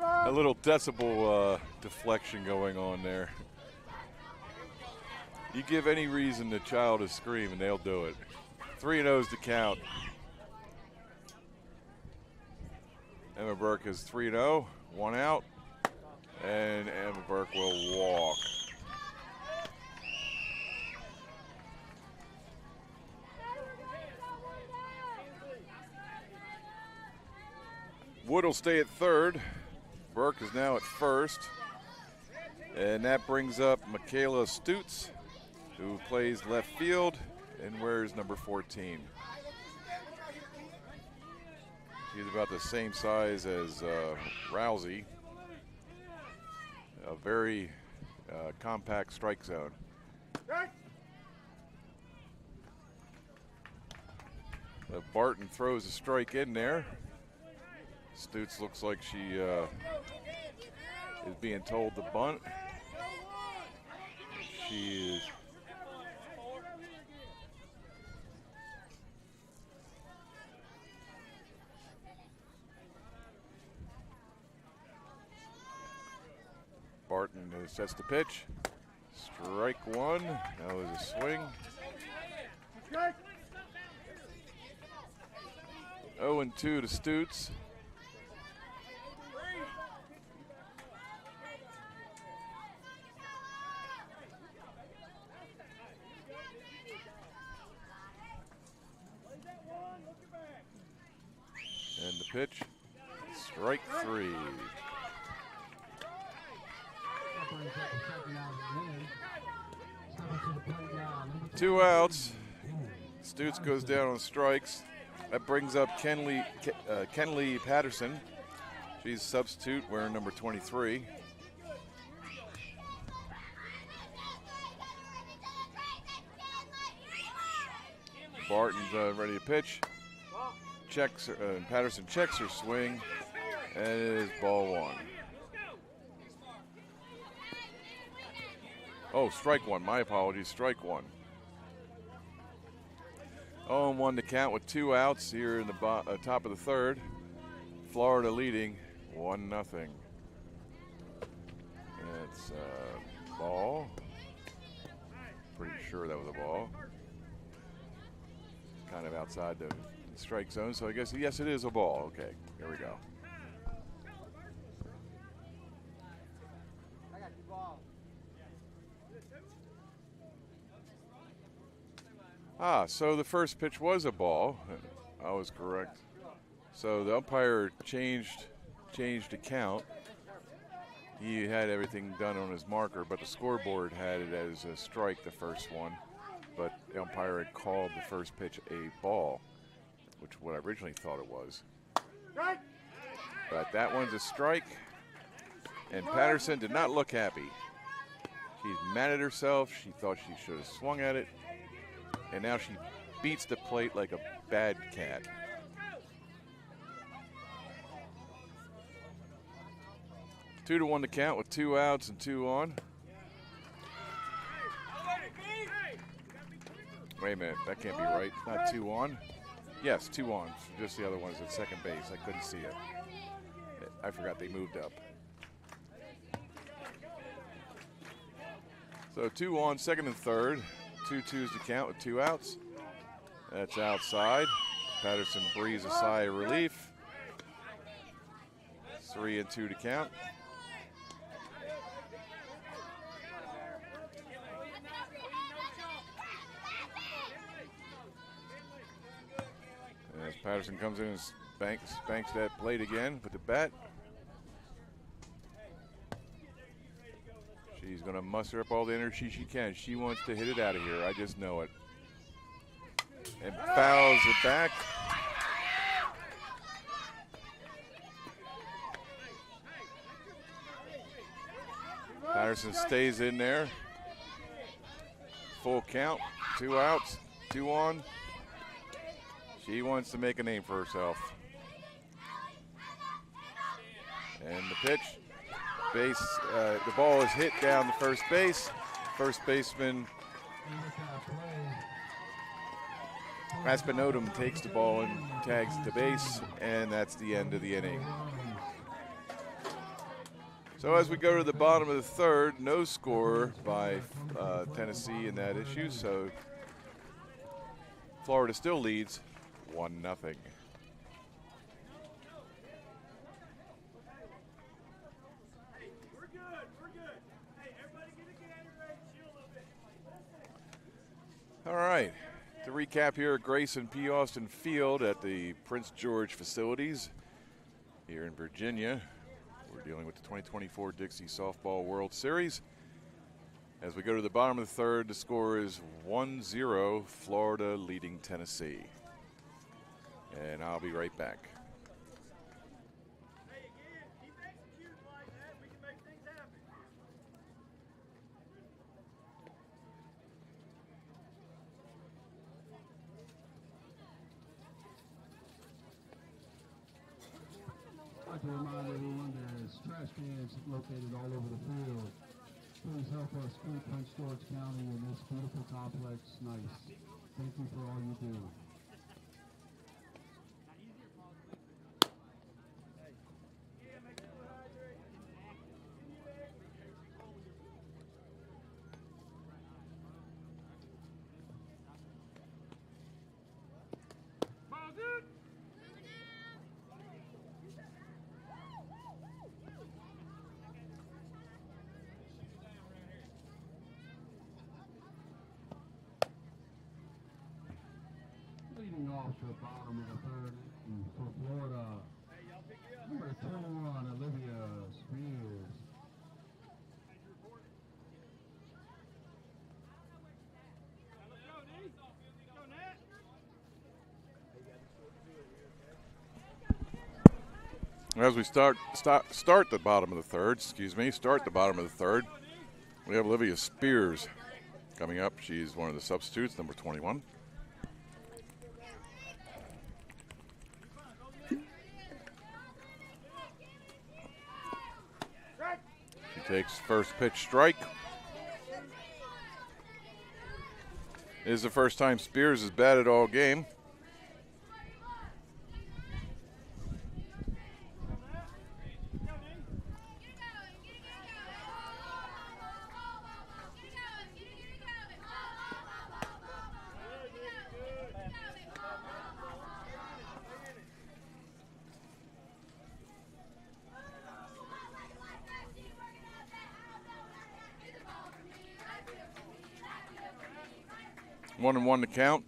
A little decibel deflection going on there. You give any reason the child to scream and they'll do it. 3-0's the count. Emma Burke is 3-0, 1 out, and Emma Burke will walk. Wood will stay at third. Burke is now at first. And that brings up Michaela Stutz, who plays left field and wears number 14. She's about the same size as Rousey. A very compact strike zone. Barton throws a strike in there. Stutz looks like she is being told to bunt. She is. Barton sets the pitch. Strike one. That was a swing. 0-2 to Stutz. And the pitch, strike three. 2 outs. Stutz goes down on strikes. That brings up Kenley Patterson. She's a substitute wearing number 23. Barton's ready to pitch. Patterson checks her swing, and it is ball one. Oh, strike one. My apologies. Strike one. 0-1 to count with 2 outs here in the top of the third. Florida leading 1-0. It's ball. Pretty sure that was a ball. Kind of outside the strike zone, so I guess, yes, it is a ball. Okay, here we go. So the first pitch was a ball. I was correct. So the umpire changed the count. He had everything done on his marker, but the scoreboard had it as a strike, the first one. But the umpire had called the first pitch a ball, which is what I originally thought it was. But that one's a strike, and Patterson did not look happy. She's mad at herself. She thought she should have swung at it, and now she beats the plate like a bad cat. Two to 1 to count with 2 outs and 2 on. Wait a minute, that can't be right. Not 2 on. Yes, 2 on. Just the other one is at second base. I couldn't see it. I forgot they moved up. So 2 on, second and third. 2-2s to count with 2 outs. That's outside. Patterson breathes a sigh of relief. 3-2 to count. As Patterson comes in and banks that plate again with the bat. She's going to muster up all the energy she can. She wants to hit it out of here. I just know it. And fouls it back. Patterson stays in there. Full count. 2 outs. 2 on. She wants to make a name for herself. And the pitch. The ball is hit down to first base. First baseman Aspinodum takes the ball and tags the base, and that's the end of the inning. So as we go to the bottom of the third, no score by Tennessee in that issue, so Florida still leads 1-0. All right, to recap here at Grayson P. Austin Field at the Prince George facilities here in Virginia. We're dealing with the 2024 Dixie Softball World Series. As we go to the bottom of the third, the score is 1-0, Florida leading Tennessee. And I'll be right back. Hey, again, keep executing like that. We can make things happen. I'd like to remind everyone there's trash cans located all over the field. Please help us keep Prince George County and this beautiful complex nice. Thank you for all you do. Leading off the bottom of the third for Florida, number 21, Olivia Spears. As we start the bottom of the third, we have Olivia Spears coming up. She's one of the substitutes, number 21. She takes first pitch strike. It is the first time Spears has batted all game. One and one to count.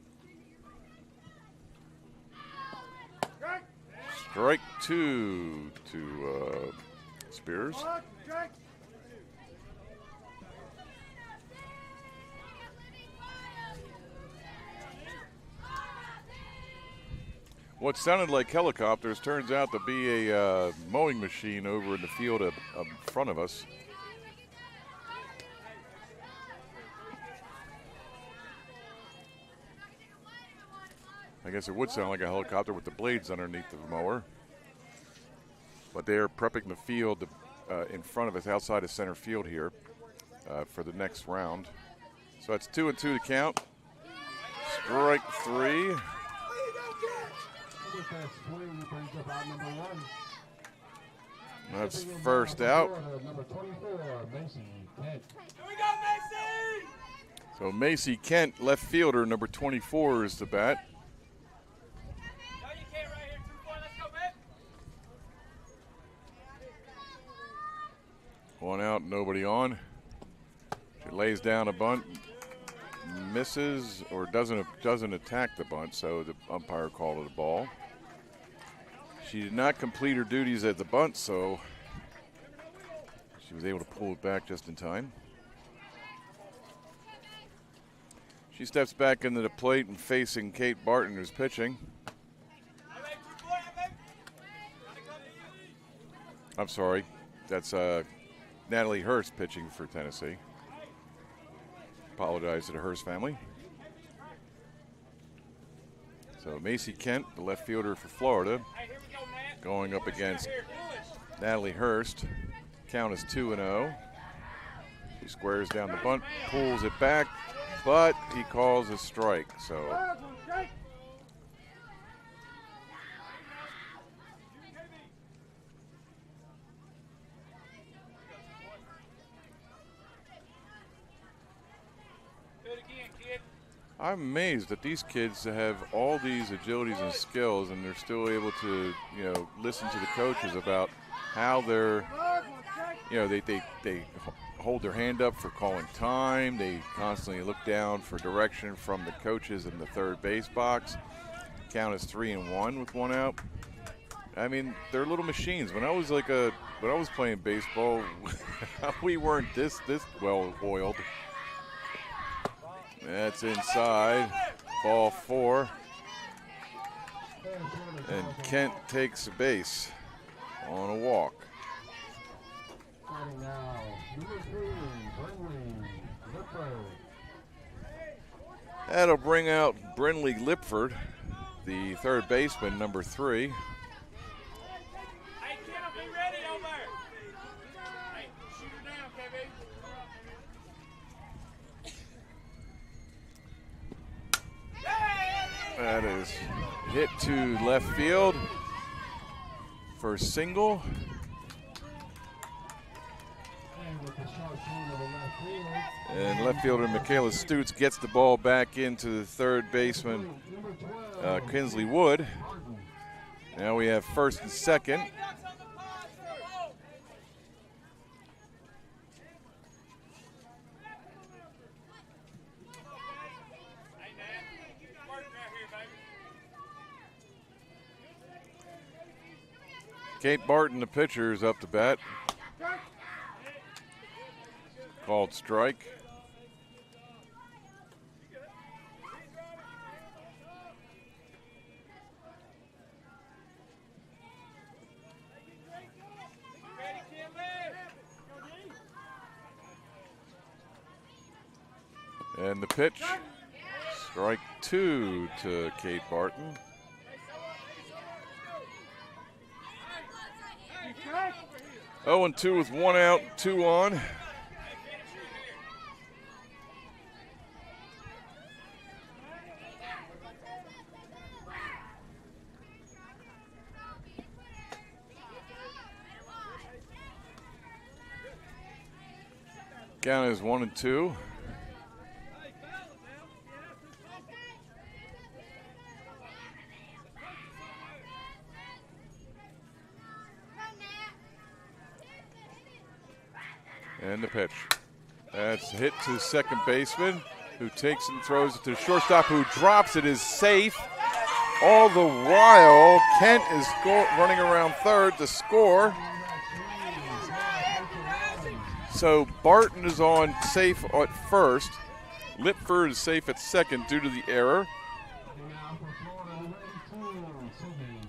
Strike two to Spears. What sounded like helicopters turns out to be a mowing machine over in the field in front of us. I guess it would sound like a helicopter with the blades underneath the mower. But they are prepping the field in front of us, outside of center field here, for the next round. So that's 2 and 2 to count. Strike three. That's first out. So Macy Kent, left fielder, number 24 is the bat. One out, nobody on. She lays down a bunt, misses or doesn't attack the bunt, so the umpire called it a ball. She did not complete her duties at the bunt, so she was able to pull it back just in time. She steps back into the plate and facing Kate Barton, who's pitching. I'm sorry, that's Natalie Hurst pitching for Tennessee. Apologize to the Hurst family. So Macy Kent, the left fielder for Florida, going up against Natalie Hurst. Count is 2-0. She squares down the bunt, pulls it back, but he calls a strike. So I'm amazed that these kids have all these agilities and skills, and they're still able to, listen to the coaches about how they're, they hold their hand up for calling time. They constantly look down for direction from the coaches in the third base box. Count as 3-1 with 1 out. I mean, they're little machines. When I was playing baseball, we weren't this well oiled. That's inside. Ball 4. And Kent takes a base on a walk. That'll bring out Brinley Lipford, the third baseman, number 3. Hey, Ken, be ready over there. Hey, shoot her down, KB. That is hit to left field for a single. And left fielder Michaela Stutz gets the ball back into the third baseman Kinsley Wood. Now we have first and second. Kate Barton, the pitcher, is up to bat. Called strike. And the pitch, strike 2 to Kate Barton. Oh, and 2 with 1 out, 2 on. Count is 1-2. And the pitch. That's hit to second baseman, who takes and throws it to shortstop, who drops it, is safe. All the while, Kent is running around third to score. So Barton is on safe at first. Lipford is safe at second due to the error.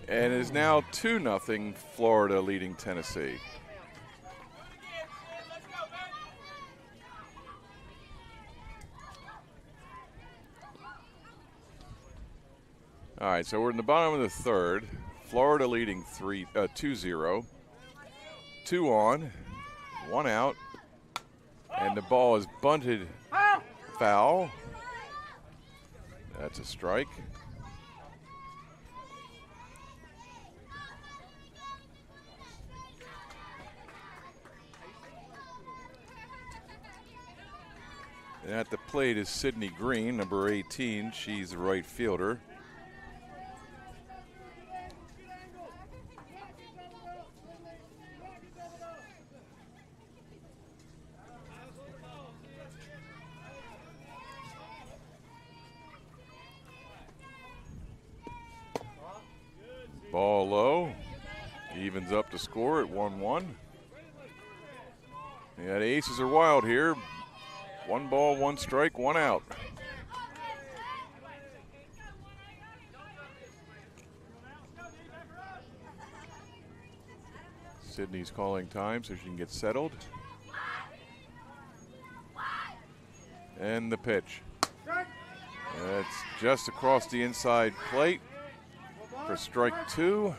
And it is now 2-0 Florida leading Tennessee. All right, so we're in the bottom of the third. Florida leading 2-0. 2 on, 1 out. And the ball is bunted foul. That's a strike. And at the plate is Sydney Green, number 18. She's the right fielder. Ball low, evens up the score at 1-1. Yeah, the aces are wild here. 1 ball, 1 strike, 1 out. Sydney's calling time so she can get settled. And the pitch. That's just across the inside plate for strike 2.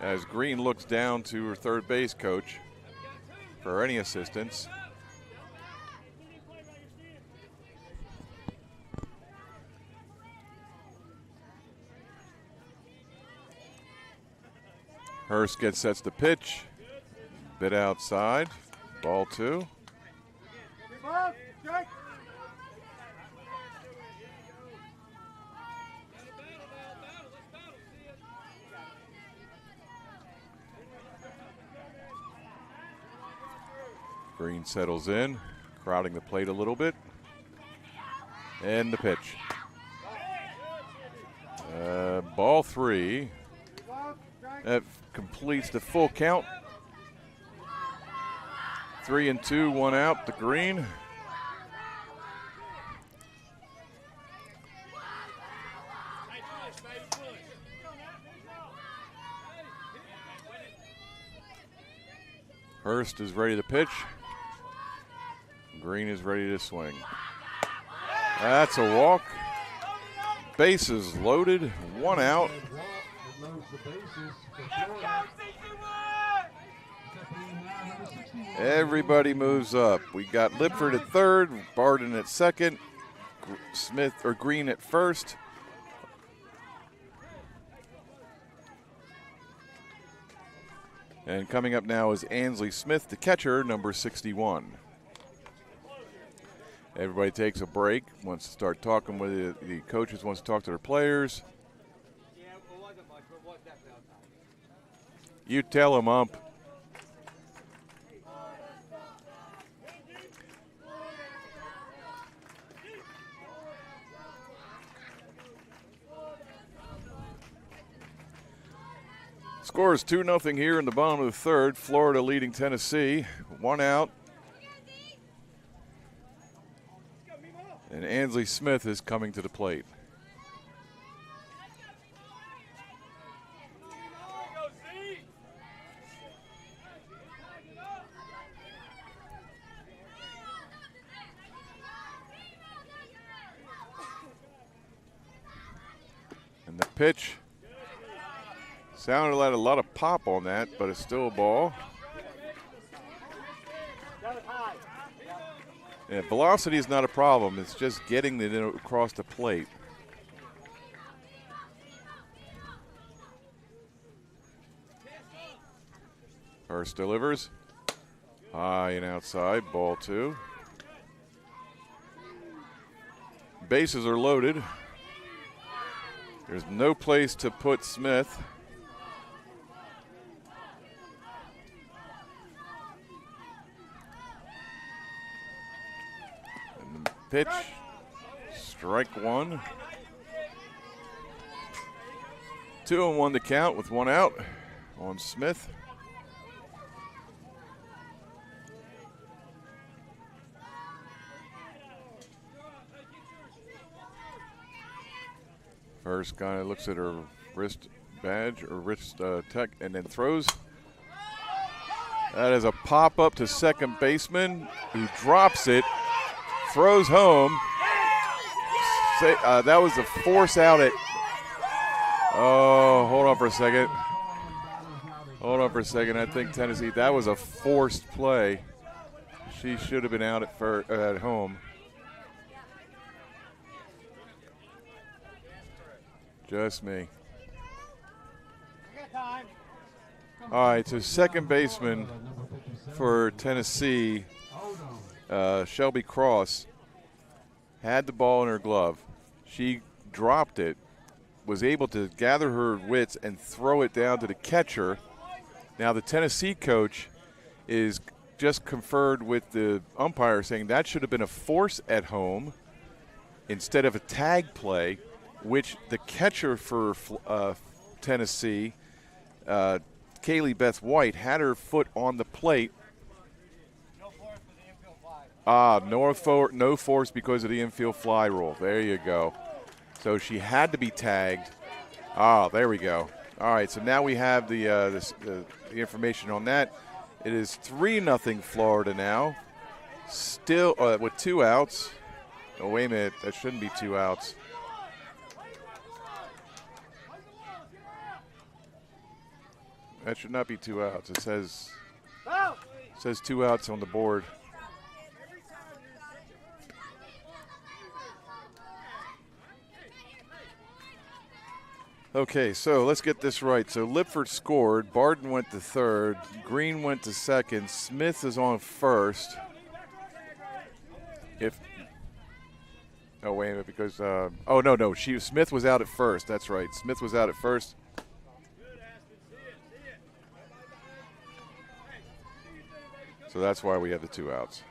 As Green looks down to her third base coach for any assistance. Hurst sets the pitch, bit outside, ball 2. strike. Green settles in, crowding the plate a little bit. And the pitch. Ball 3. That completes the full count. 3-2, 1 out, the green. Hurst is ready to pitch. Green is ready to swing. That's a walk. Bases loaded, 1 out. Everybody moves up. We got Lipford at third, Barden at second, Smith or Green at first. And coming up now is Ansley Smith, the catcher, number 61. Everybody takes a break, wants to start talking with the coaches, wants to talk to their players. You tell them, ump. Score is 2-0 here in the bottom of the third. Florida leading Tennessee. 1 out. And Ansley Smith is coming to the plate. And the pitch sounded like a lot of pop on that, but it's still a ball. Yeah, velocity is not a problem. It's just getting it across the plate. Hurst delivers. High and outside, ball 2. Bases are loaded. There's no place to put Smith. Pitch, strike 1. 2-1 to count with 1 out on Smith. First guy looks at her wrist badge or wrist tech and then throws. That is a pop up to second baseman who drops it. Throws home. That was a force out at. Oh, hold on for a second. Hold on for a second. I think Tennessee, that was a forced play. She should have been out at home. Just me. All right, so second baseman for Tennessee. Shelby Cross had the ball in her glove. She dropped it, was able to gather her wits and throw it down to the catcher. Now the Tennessee coach is just conferred with the umpire saying that should have been a force at home instead of a tag play, which the catcher for Tennessee, Kaylee Beth White, had her foot on the plate. No force because of the infield fly rule. There you go. So she had to be tagged. There we go. All right, so now we have the information on that. It is 3-0 Florida now. Still with 2 outs. Oh, wait a minute. That shouldn't be 2 outs. That should not be 2 outs. It says 2 outs on the board. Okay, so let's get this right. So Lipford scored. Barden went to third. Green went to second. Smith is on first. If oh wait a minute, because oh no, Smith was out at first. That's right. Smith was out at first. So that's why we have the 2 outs.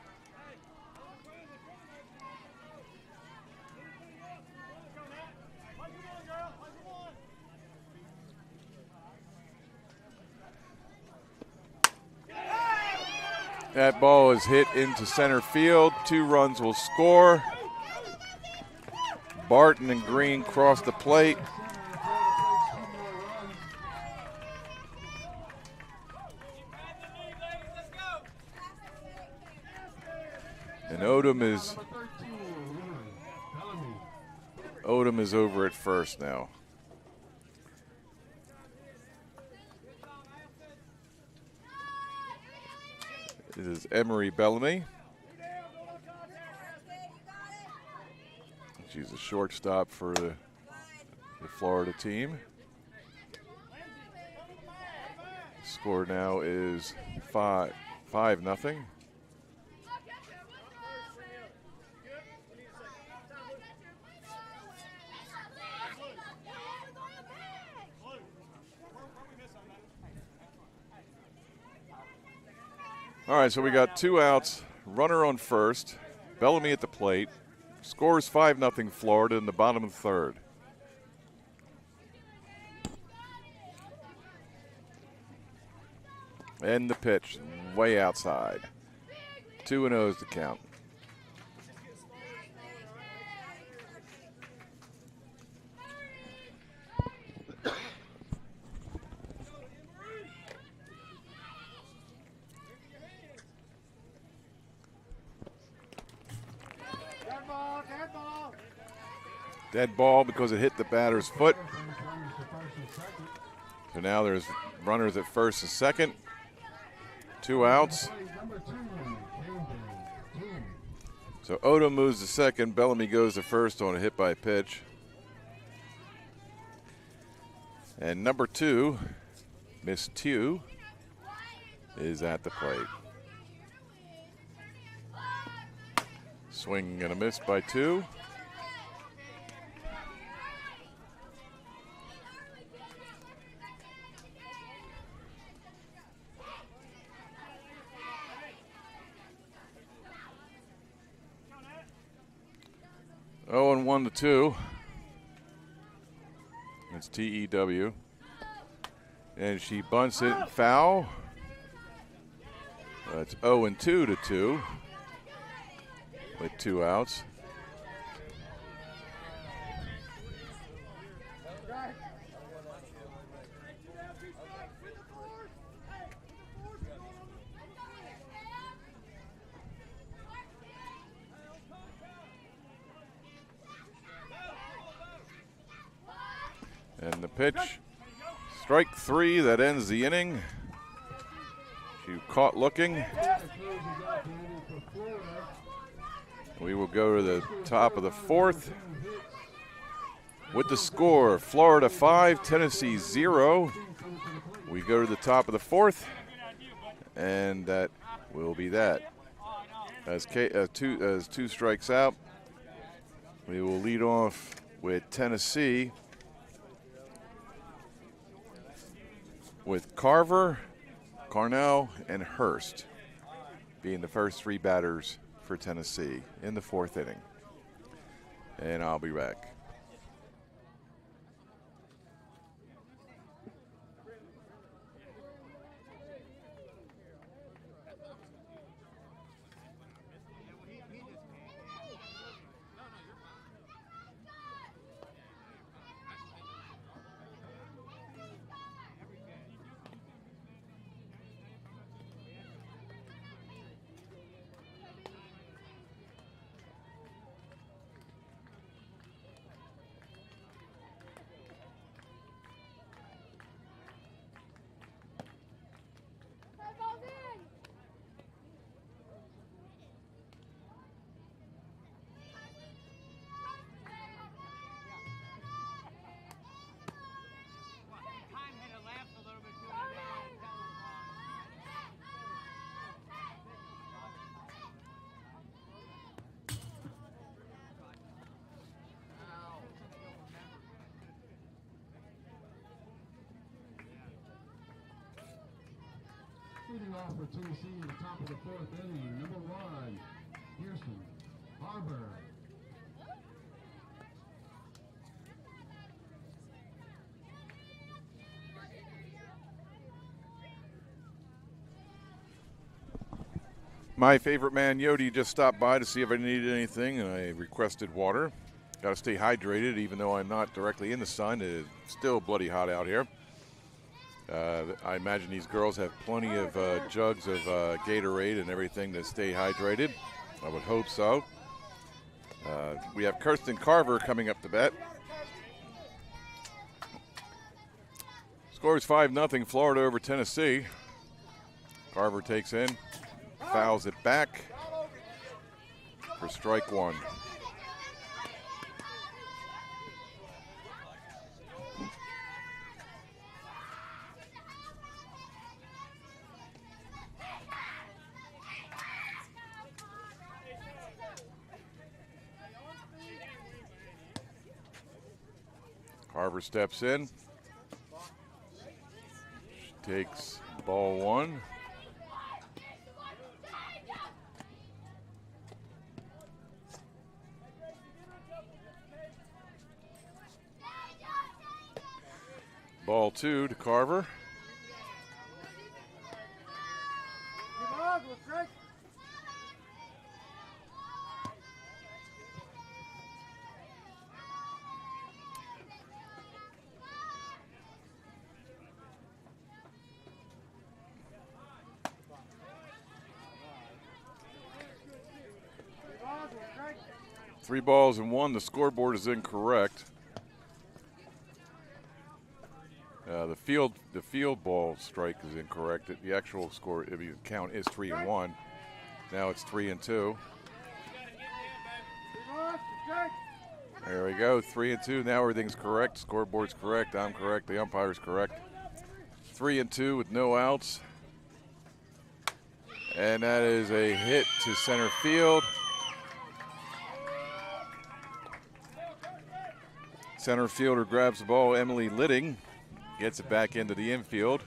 That ball is hit into center field. 2 runs will score. Barton and Green cross the plate. And Odom is over at first now. This is Emery Bellamy. She's a shortstop for the Florida team. Score now is 5-0. All right, so we got 2 outs, runner on first, Bellamy at the plate. Scores 5-0 Florida in the bottom of the 3rd. And the pitch, way outside. 2-0 is the count. Dead ball because it hit the batter's foot. So now there's runners at first and second. 2 outs. So Odom moves to second. Bellamy goes to first on a hit by pitch. And number 2, Miss Tew, is at the plate. Swing and a miss by 2. Oh, and 1-2. It's TEW. And she bunts it foul. It's 0-2 to 2 with 2 outs. And the pitch, strike 3, that ends the inning. She caught looking. We will go to the top of the 4th with the score, Florida 5, Tennessee 0. We go to the top of the 4th, and that will be that. As 2 strikes out, we will lead off with Tennessee with Carver, Carnell, and Hurst being the first 3 batters for Tennessee in the 4th inning. And I'll be back. Leading off for Tennessee at the top of the 4th inning, number 1, Pearson Harbor. My favorite man, Yodi, just stopped by to see if I needed anything, and I requested water. Got to stay hydrated, even though I'm not directly in the sun. It is still bloody hot out here. I imagine these girls have plenty of jugs of Gatorade and everything to stay hydrated. I would hope so. We have Kirsten Carver coming up to bat. Score is 5-0 Florida over Tennessee. Carver takes in, fouls it back for strike 1. Carver steps in, takes ball 1. Ball 2 to Carver. Three balls and 1. The scoreboard is incorrect. The field ball strike is incorrect. The actual score, if you count, is 3-1. Now it's 3-2. There we go, 3-2. Now everything's correct. Scoreboard's correct. I'm correct. The umpire's correct. 3-2 with no outs. And that is a hit to center field. Center fielder grabs the ball. Emily Litting gets it back into the infield.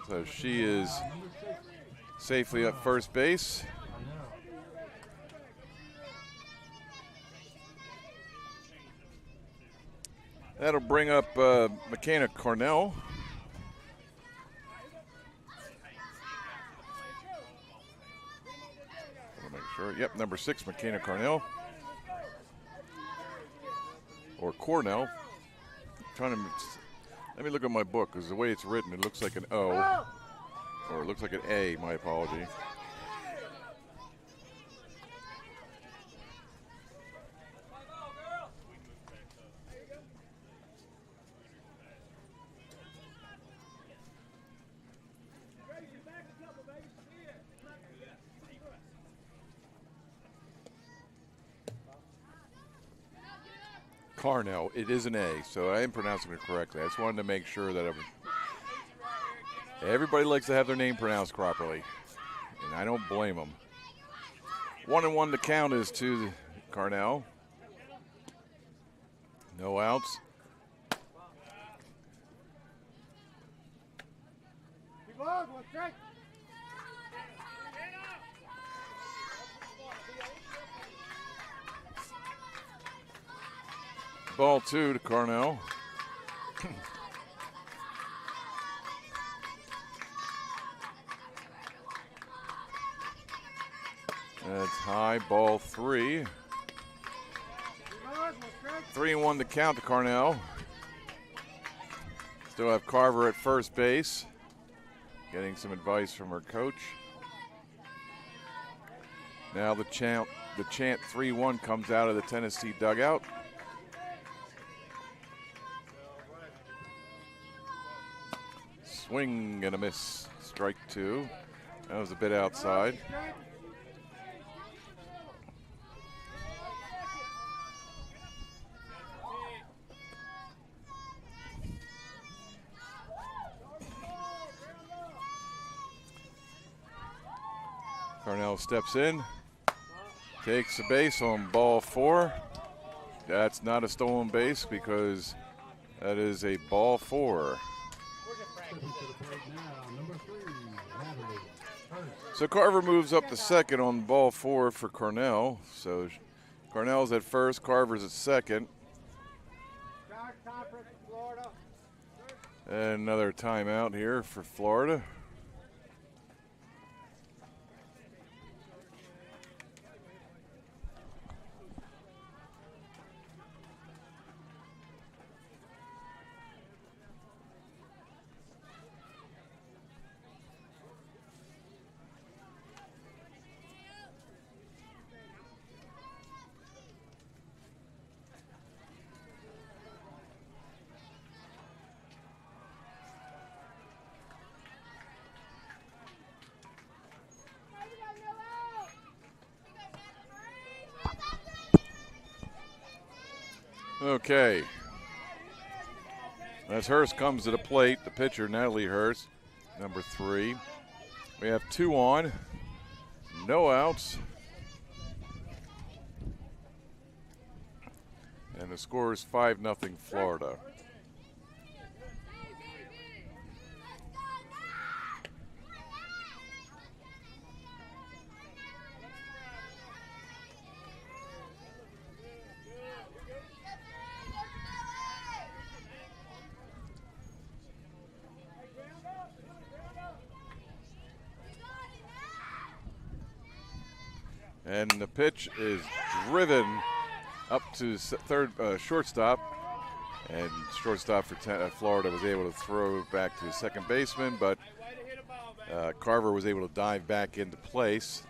So she is safely at first base. That'll bring up McKenna Cornell. I'll make sure. Yep, number 6, McKenna Cornell. Or Cornell. Let me look at my book, because the way it's written, it looks like an O. Or it looks like an A, my apology. Carnell, it is an A, so I am pronouncing it correctly. I just wanted to make sure that everybody likes to have their name pronounced properly, and I don't blame them. 1-1 to count is to Carnell. No outs. Ball 2 to Carnell. That's high, ball 3. 3-1 to count to Carnell. Still have Carver at first base, getting some advice from her coach. Now the chant 3-1 comes out of the Tennessee dugout. Swing and a miss, strike 2. That was a bit outside. Carnell steps in, takes a base on ball 4. That's not a stolen base because that is a ball 4. Stepping to the plate now, number 3, Natalie Hurst. So Carver moves up to second on ball 4 for Cornell. So Cornell's at first, Carver's at second. And another timeout here for Florida. Okay. As Hurst comes to the plate, the pitcher, Natalie Hurst, number 3. We have 2 on, no outs. And the score is 5-0 Florida. And the pitch is driven up to third shortstop, and shortstop for Florida was able to throw back to second baseman, but Carver was able to dive back into place.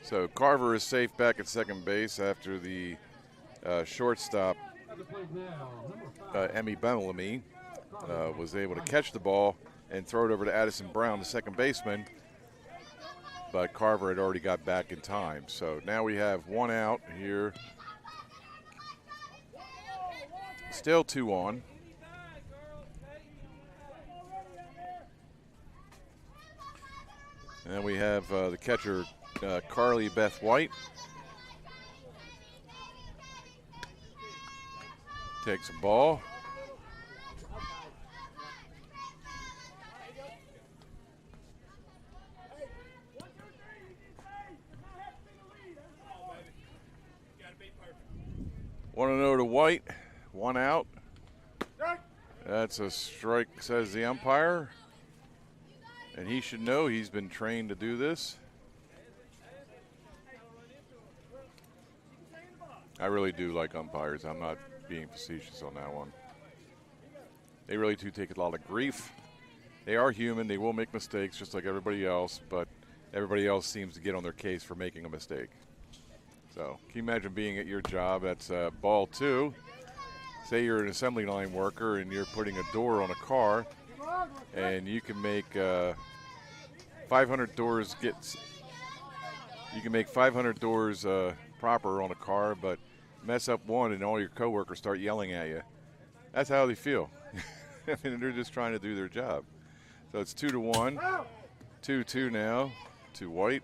So Carver is safe back at second base after the shortstop, Emmy Benelamy, was able to catch the ball and throw it over to Addison Brown, the second baseman. But Carver had already got back in time. So now we have 1 out here. Still 2 on. And then we have the catcher, Carly Beth White. Takes a ball. One and 0 to White, 1 out. That's a strike, says the umpire. And he should know, he's been trained to do this. I really do like umpires. I'm not being facetious on that one. They really do take a lot of grief. They are human. They will make mistakes just like everybody else, but everybody else seems to get on their case for making a mistake. So can you imagine being at your job? That's ball 2. Say you're an assembly line worker and you're putting a door on a car, and you can make 500 doors You can make 500 doors proper on a car, but mess up one and all your coworkers start yelling at you. That's how they feel. I mean, they're just trying to do their job. So it's 2-1, 2-2 now to White.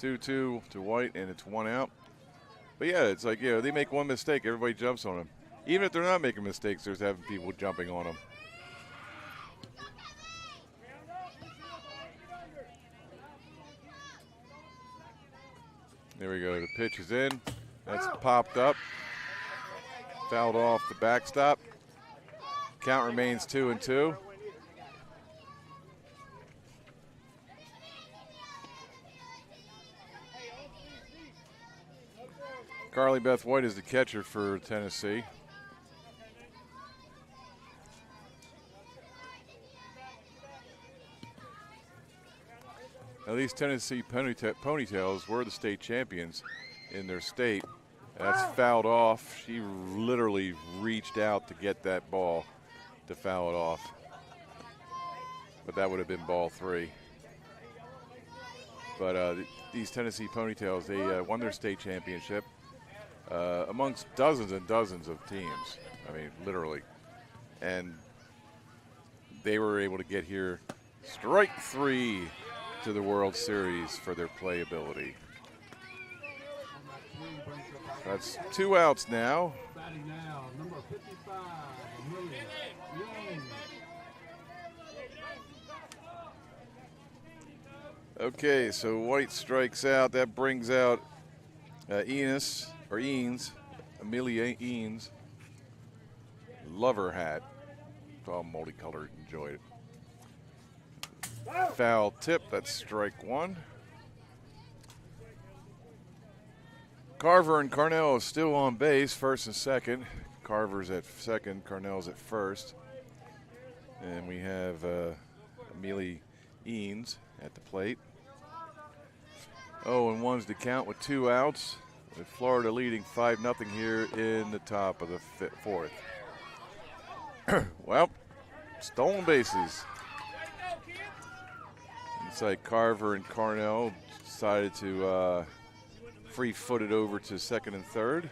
2-2 to White, and it's 1 out. But yeah, it's like, you know, they make one mistake, everybody jumps on them. Even if they're not making mistakes, there's having people jumping on them. There we go, the pitch is in. That's popped up. Fouled off the backstop. Count remains 2-2. Carly Beth White is the catcher for Tennessee. Now these Tennessee Ponytails were the state champions in their state. That's fouled off. She literally reached out to get that ball to foul it off. But that would have been ball 3. But these Tennessee Ponytails, they won their state championship amongst dozens and dozens of teams. I mean, literally. And they were able to get here strike 3 to the World Series for their playability. That's 2 outs now. Batting now, number 55, Amelia Young. Okay, so White strikes out. That brings out Enos, or Eanes, Amelia Eanes. Love her hat. It's all multicolored. Enjoyed it. Foul tip. That's strike 1. Carver and Carnell is still on base, first and second. Carver's at second, Carnell's at first. And we have Amelia Eanes at the plate. 0-1's the count with 2 outs, with Florida leading 5-0 here in the top of the 4th. Well, stolen bases. Inside Carver and Carnell decided to free-foot it over to second and third.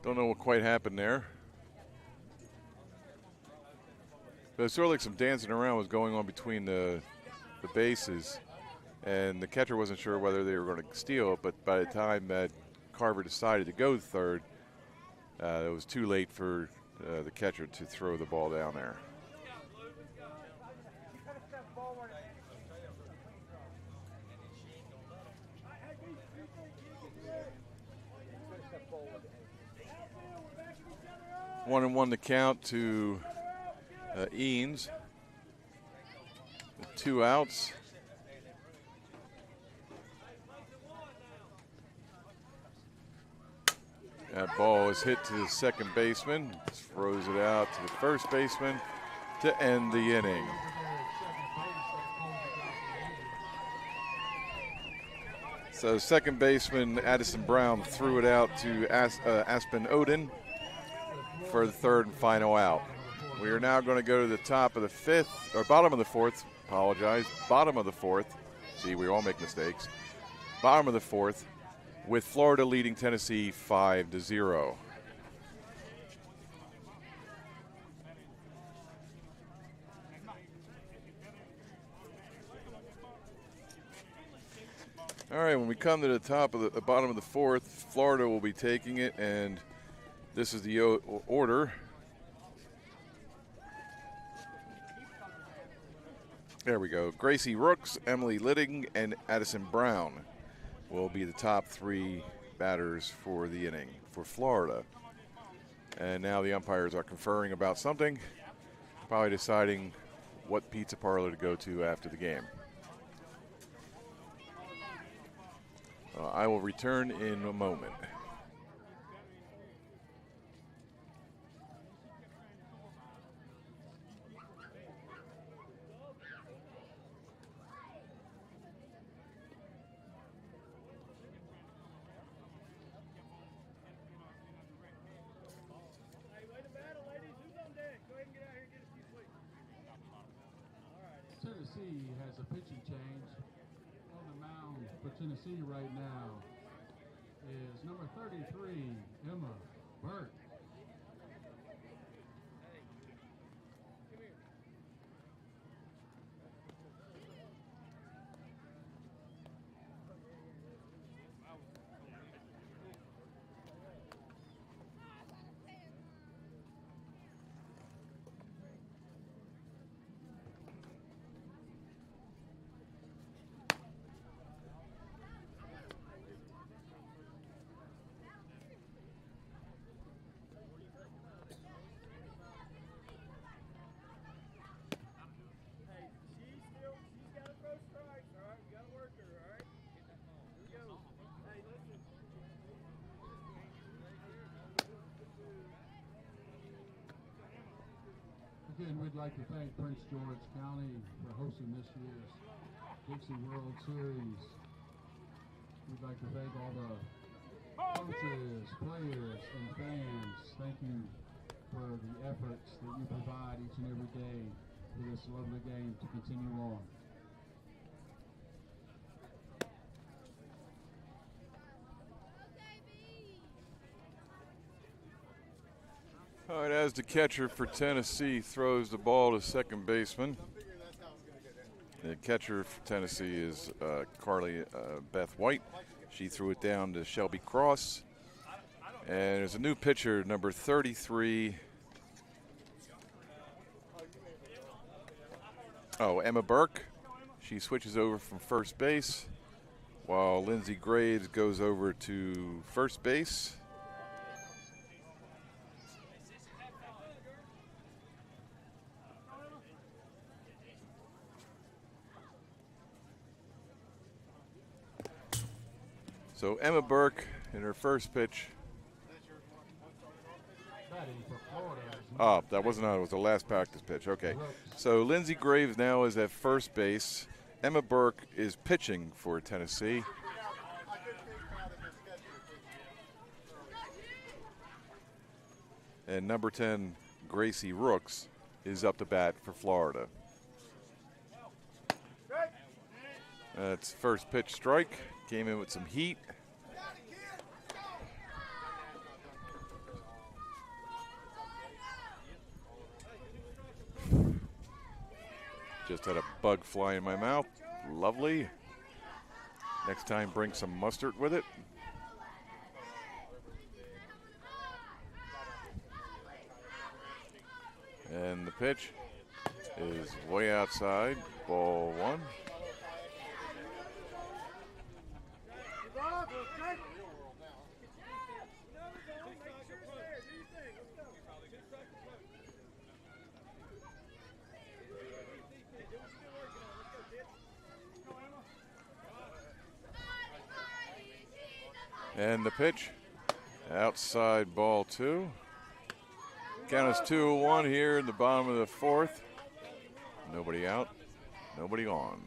Don't know what quite happened there. But it sort of like some dancing around was going on between the bases, and the catcher wasn't sure whether they were going to steal it, but by the time that Carver decided to go third, it was too late for the catcher to throw the ball down there. One and one to count to Eanes. 2 outs. That ball is hit to the second baseman. Throws it out to the first baseman to end the inning. So second baseman Addison Brown threw it out to Aspen Odin for the third and final out. We are now going to go to the top of the 5th, or bottom of the 4th, apologize, bottom of the 4th. See, we all make mistakes. Bottom of the 4th, with Florida leading Tennessee 5-0. All right, when we come to the top of the bottom of the 4th, Florida will be taking it, and this is the order. There we go. Gracie Rooks, Emily Litting, and Addison Brown will be the top 3 batters for the inning for Florida. And now the umpires are conferring about something, probably deciding what pizza parlor to go to after the game. I will return in a moment. Tennessee has a pitching change. On the mound for Tennessee right now is number 33, Emma Burke. Again, we'd like to thank Prince George County for hosting this year's Dixie World Series. We'd like to thank all the coaches, players, and fans. Thank you for the efforts that you provide each and every day for this lovely game to continue on. All right, as the catcher for Tennessee throws the ball to second baseman. The catcher for Tennessee is Carly Beth White. She threw it down to Shelby Cross. And there's a new pitcher, number 33. Oh, Emma Burke. She switches over from first base, while Lindsey Graves goes over to first base. So Emma Burke in her first pitch. Oh, that wasn't on. It was the last practice pitch. Okay. So Lindsey Graves now is at first base. Emma Burke is pitching for Tennessee. And number 10, Gracie Rooks, is up to bat for Florida. That's first pitch strike. Came in with some heat. Just had a bug fly in my mouth. Lovely. Next time, bring some mustard with it. And the pitch is way outside. Ball one. And the pitch, outside, ball two. Count is 2-1 here in the bottom of the fourth. Nobody out, nobody on.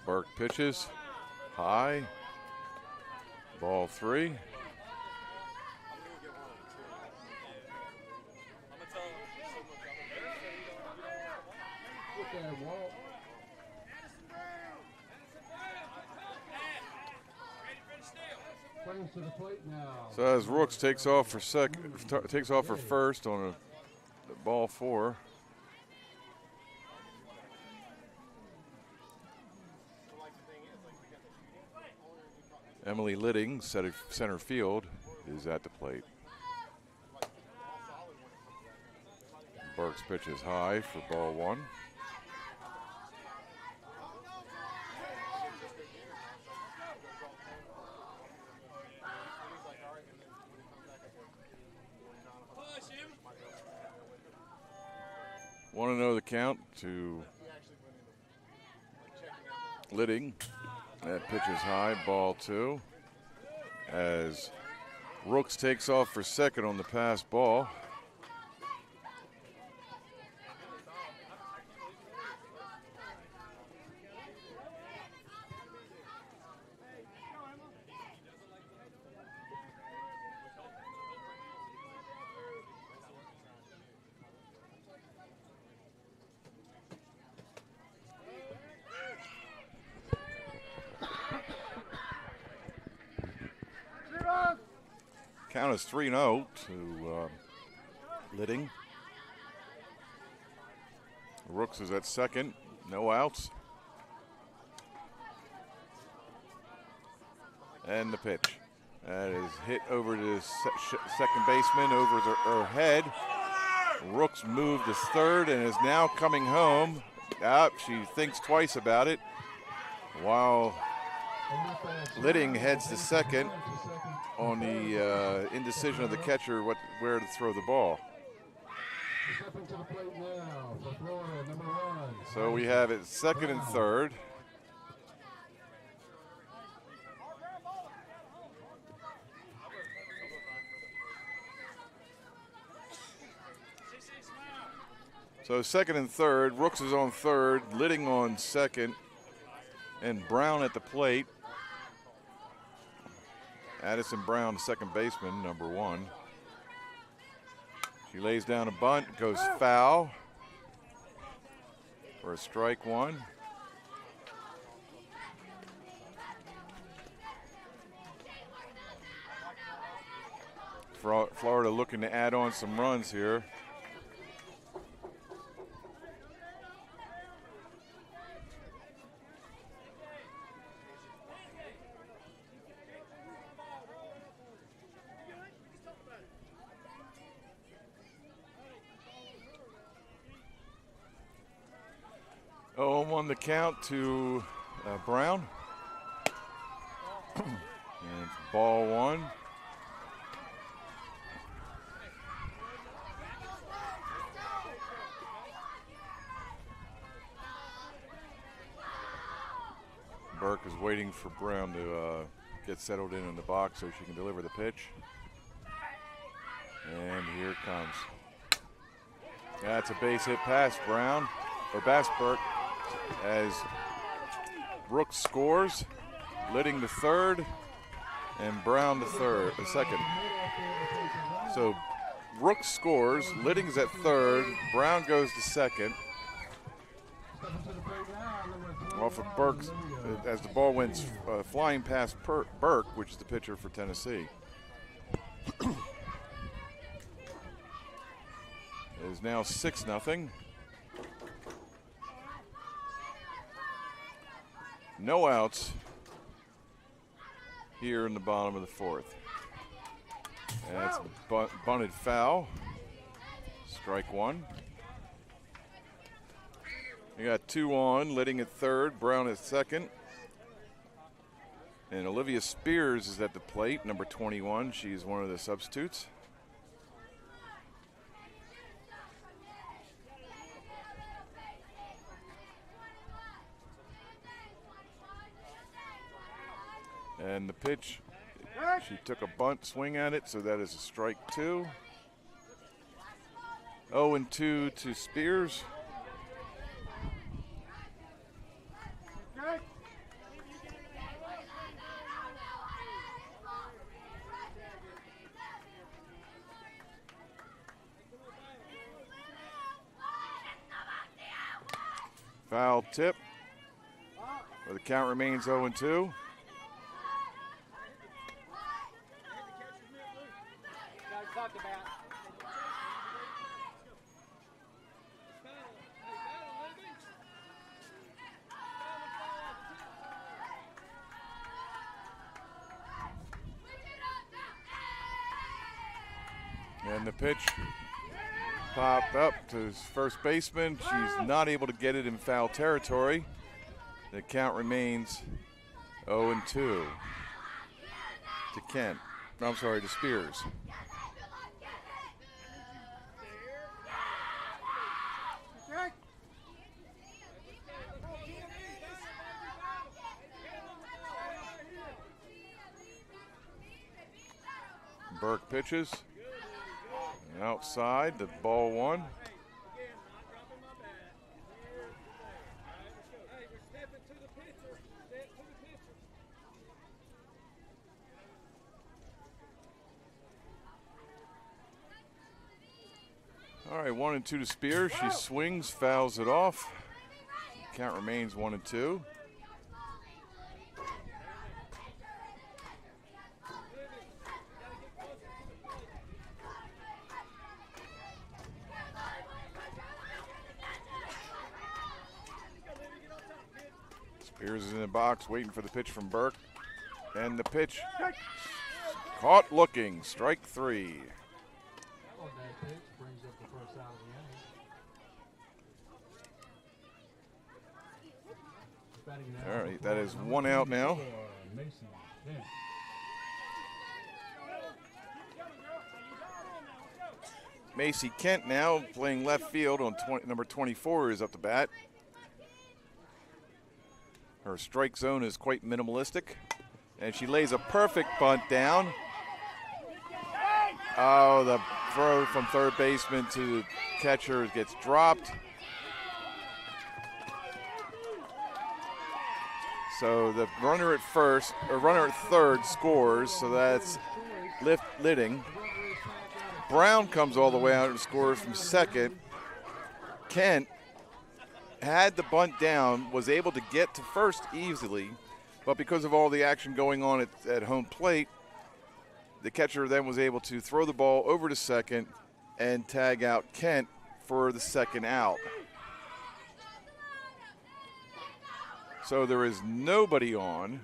Burke pitches, high, ball three. To the plate now. So as Rooks takes off for first on a ball four. Emily Litting, center field, is at the plate. Burke's pitch is high for ball one. Want to know the count to Litting. That pitch is high, ball two. As Rooks takes off for second on the pass ball. Count is 3-0 to Litting. Rooks is at second, no outs. And the pitch. That is hit over to second baseman over her head. Rooks moved to third and is now coming home. She thinks twice about it. While Litting heads to second on the indecision of the catcher where to throw the ball. So we have it second and third. So second and third, Rooks is on third, Litting on second, and Brown at the plate. Addison Brown, second baseman, number one. She lays down a bunt, goes foul for a strike one. Florida looking to add on some runs here. Oh, on the count to Brown. And ball one. Burke is waiting for Brown to get settled in the box so she can deliver the pitch. And here it comes. That's a base hit past Brown, or past Burke, as Brooks scores, Litting the third, and Brown the second. So Brooks scores, Litting's at third, Brown goes to second. Off of Burke's, as the ball went flying past Burke, which is the pitcher for Tennessee. It is now 6-0. No outs here in the bottom of the fourth. That's a bunted foul. Strike one. We got 2 on, Litting at third, Brown at second. And Olivia Spears is at the plate, number 21. She's one of the substitutes. And the pitch, she took a bunt swing at it, so that is a strike two. 0-2 to Spears. Foul tip, where the count remains 0-2. And the pitch popped up to his first baseman. She's not able to get it in foul territory. The count remains 0-2 to Kent. I'm sorry, to Spears. Burke pitches. Outside, the ball one. All right, 1-2 to Spears. She swings, fouls it off. Count remains 1-2. Spears is in the box waiting for the pitch from Burke. And the pitch caught looking, strike three. All right, that is 1 out now. Macy Kent now playing left field on number 24 is up to bat. Her strike zone is quite minimalistic, and she lays a perfect bunt down. Oh, the throw from third baseman to the catcher gets dropped. So the runner at third scores, so that's Litting. Brown comes all the way out and scores from second. Kent had the bunt down, was able to get to first easily, but because of all the action going on at home plate, the catcher then was able to throw the ball over to second and tag out Kent for the second out. So there is nobody on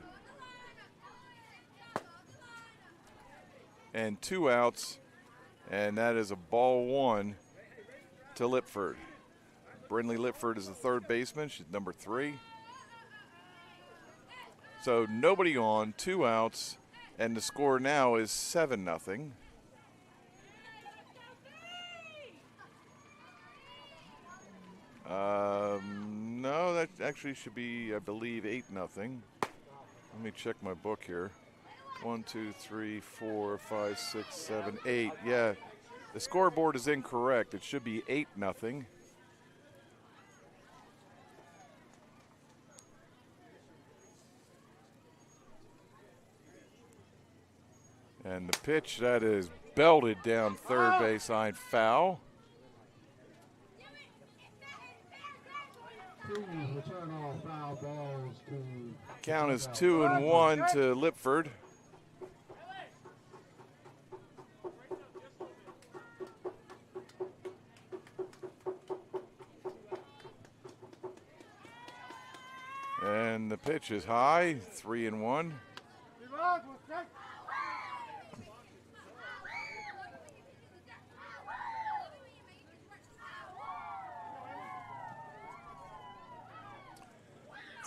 and 2 outs, and that is a ball 1 to Lipford. Brindley Lipford is the third baseman. She's number 3. So nobody on, 2 outs, and the score now is 7-0. No, that actually should be, I believe, 8-0. Let me check my book here. 1, 2, 3, 4, 5, 6, 7, 8. Yeah, the scoreboard is incorrect. It should be 8-0. And the pitch that is belted down third base line, foul. Please return all foul balls to. Count is 2-1 to Lipford. And the pitch is high, 3-1.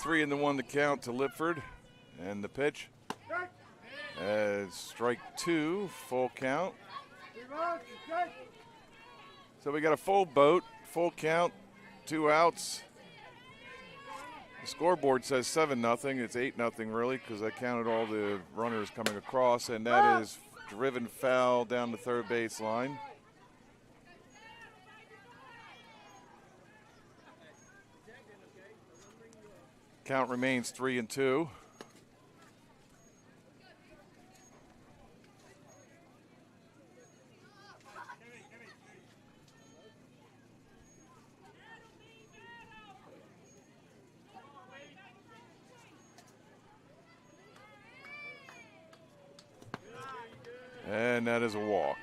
3-1 the count to Lipford, and the pitch. Strike 2, full count. So we got a full boat, full count, 2 outs. The scoreboard says 7-0. It's 8-0 really, because I counted all the runners coming across, and that is driven foul down the third base line. Count remains 3-2. And that is a walk.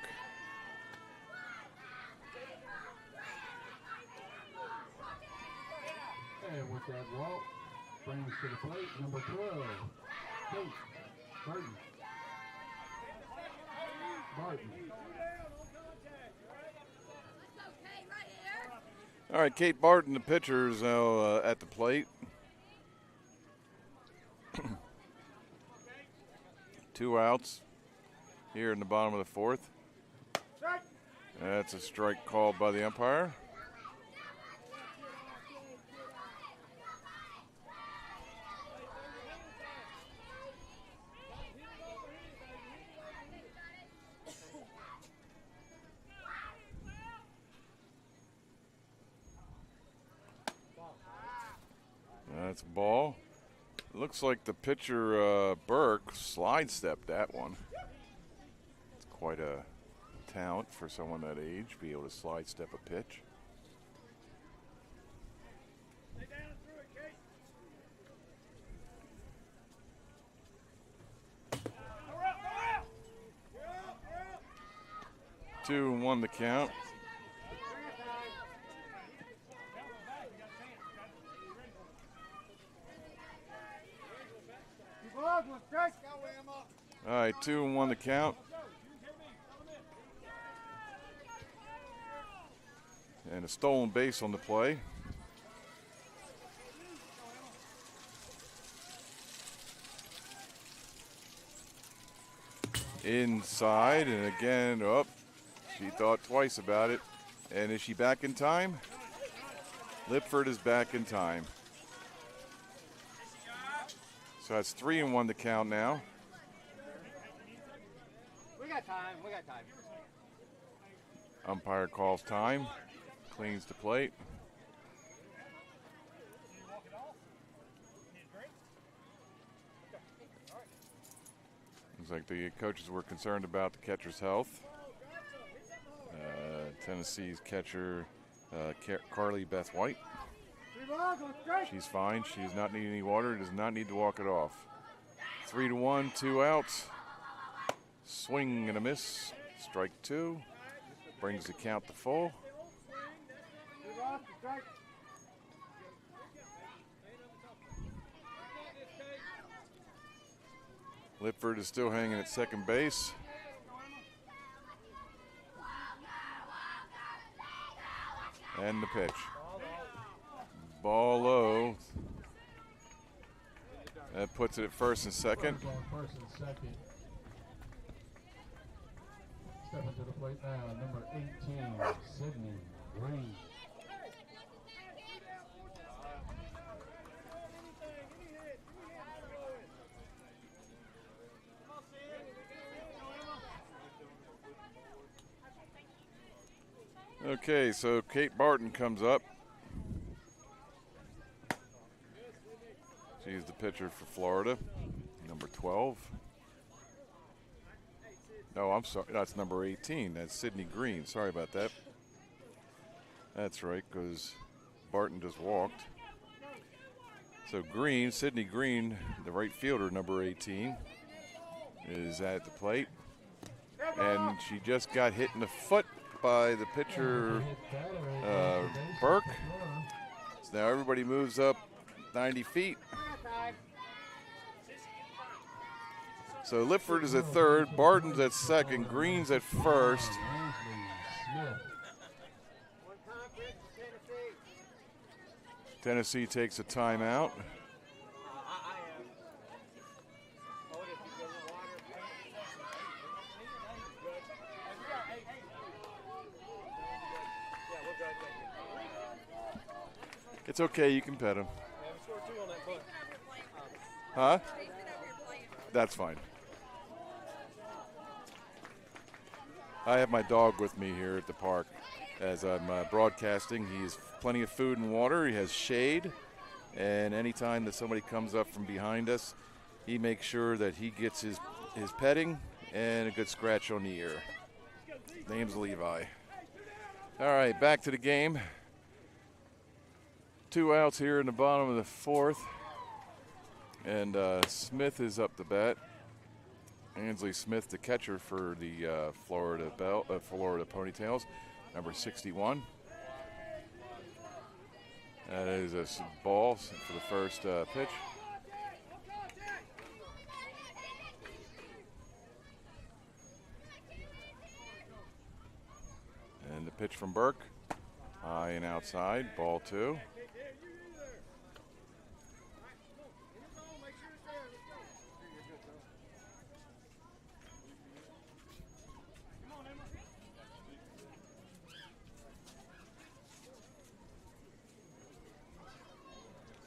And with that walk, brings to the plate number 12, Kate Barton. All right, Kate Barton, the pitcher, is now at the plate. 2 outs here in the bottom of the 4th. That's a strike called by the umpire. That's a ball. Looks like the pitcher, Burke, slide stepped that one. It's quite a talent for someone that age, be able to slide step a pitch. Stay down and through it, Kate. 2-1 the count. All right, 2-1 the count. And a stolen base on the play. Inside, and again, she thought twice about it. And is she back in time? Lipford is back in time. So that's 3-1 the count now. We got time. We got time. Umpire calls time, cleans the plate. Looks like the coaches were concerned about the catcher's health. Tennessee's catcher, Carly Beth White. She's fine. She does not need any water. Does not need to walk it off. 3-1, 2 outs. Swing and a miss. Strike 2. Brings the count to full. Lipford is still hanging at second base. And the pitch. Ball low. That puts it at first and second. First and second. Stepping to the plate now, number 18, Sydney Green. Okay, so Kate Barton comes up. She's the pitcher for Florida, number 12. No, I'm sorry, that's number 18. That's Sydney Green. Sorry about that. That's right, because Barton just walked. So Green, Sydney Green, the right fielder, number 18, is at the plate. And she just got hit in the foot by the pitcher, Burke. So now everybody moves up 90 feet. So Lipford is at third, Barton's at second, Green's at first. Tennessee takes a timeout. It's okay, you can pet him. Huh? That's fine. I have my dog with me here at the park as I'm broadcasting. He has plenty of food and water. He has shade. And anytime that somebody comes up from behind us, he makes sure that he gets his petting and a good scratch on the ear. Name's Levi. All right, back to the game. 2 outs here in the bottom of the fourth. And Smith is up to bat. Ansley Smith, the catcher for the Florida Ponytails, number 61. That is a ball for the first pitch. And the pitch from Burke, high and outside, ball 2.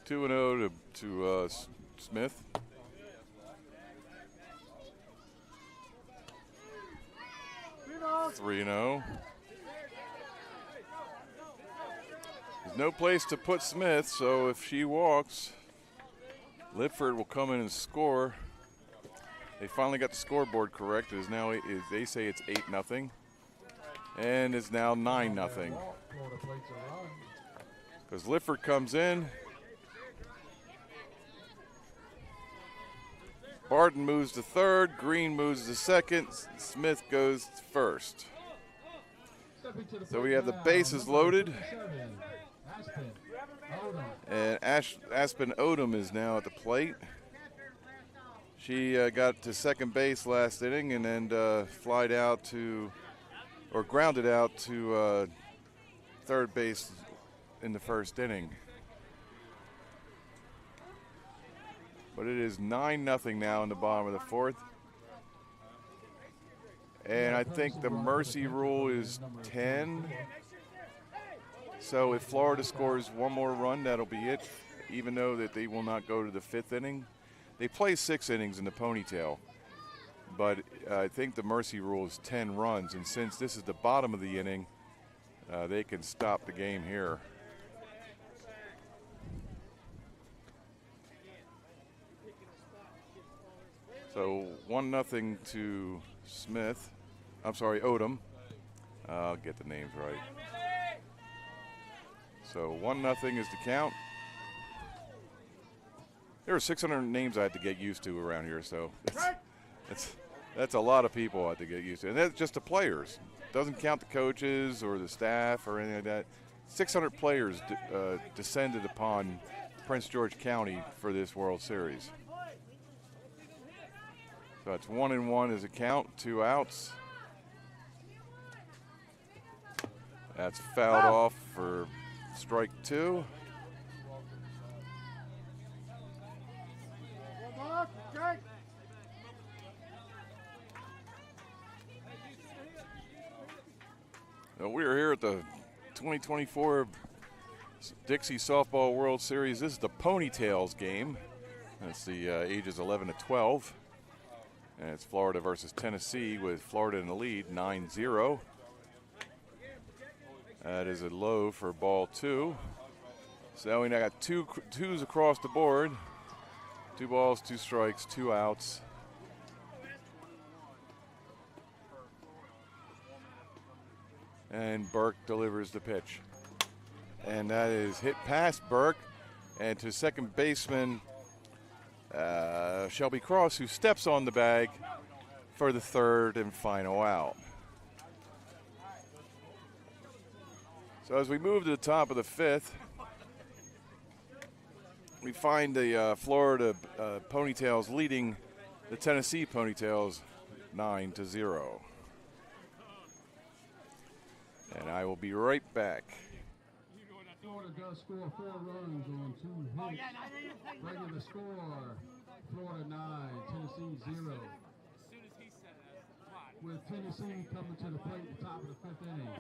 Two and 0 to Smith. Three and 0. There's no place to put Smith, so if she walks, Lipford will come in and score. They finally got the scoreboard correct. It is now they say it's 8-0, and it's now 9-0. Because Lipford comes in. Barton moves to third, Green moves to second, Smith goes to first. So we have the bases loaded. And Aspen Odom is now at the plate. She got to second base last inning and then grounded out to third base in the first inning. But it is 9-0 now in the bottom of the fourth. And I think the mercy rule is 10. So if Florida scores one more run, that'll be it, even though that they will not go to the fifth inning. They play 6 innings in the Ponytail, but I think the mercy rule is 10 runs. And since this is the bottom of the inning, they can stop the game here. So 1-0 to Smith. I'm sorry, Odom. I'll get the names right. So 1-0 is the count. There were 600 names I had to get used to around here, so that's a lot of people I had to get used to. And that's just the players. Doesn't count the coaches or the staff or anything like that. 600 players descended upon Prince George County for this World Series. So it's 1-1 is a count, 2 outs. That's fouled off for strike 2. We are here at the 2024 Dixie Softball World Series. This is the Ponytails game. That's the ages 11 to 12. And it's Florida versus Tennessee with Florida in the lead, 9-0. That is a low for ball 2. So we now got twos across the board. 2 balls, 2 strikes, 2 outs. And Burke delivers the pitch. And that is hit past Burke and to second baseman Shelby Cross, who steps on the bag for the 3rd and final out. So as we move to the top of the 5th, we find the Florida Ponytails leading the Tennessee Ponytails 9-0. And I will be right back. Florida does score 4 runs on 2 hits. Regular score, Florida 9, Tennessee 0. With Tennessee coming to the plate at the top of the 5th inning.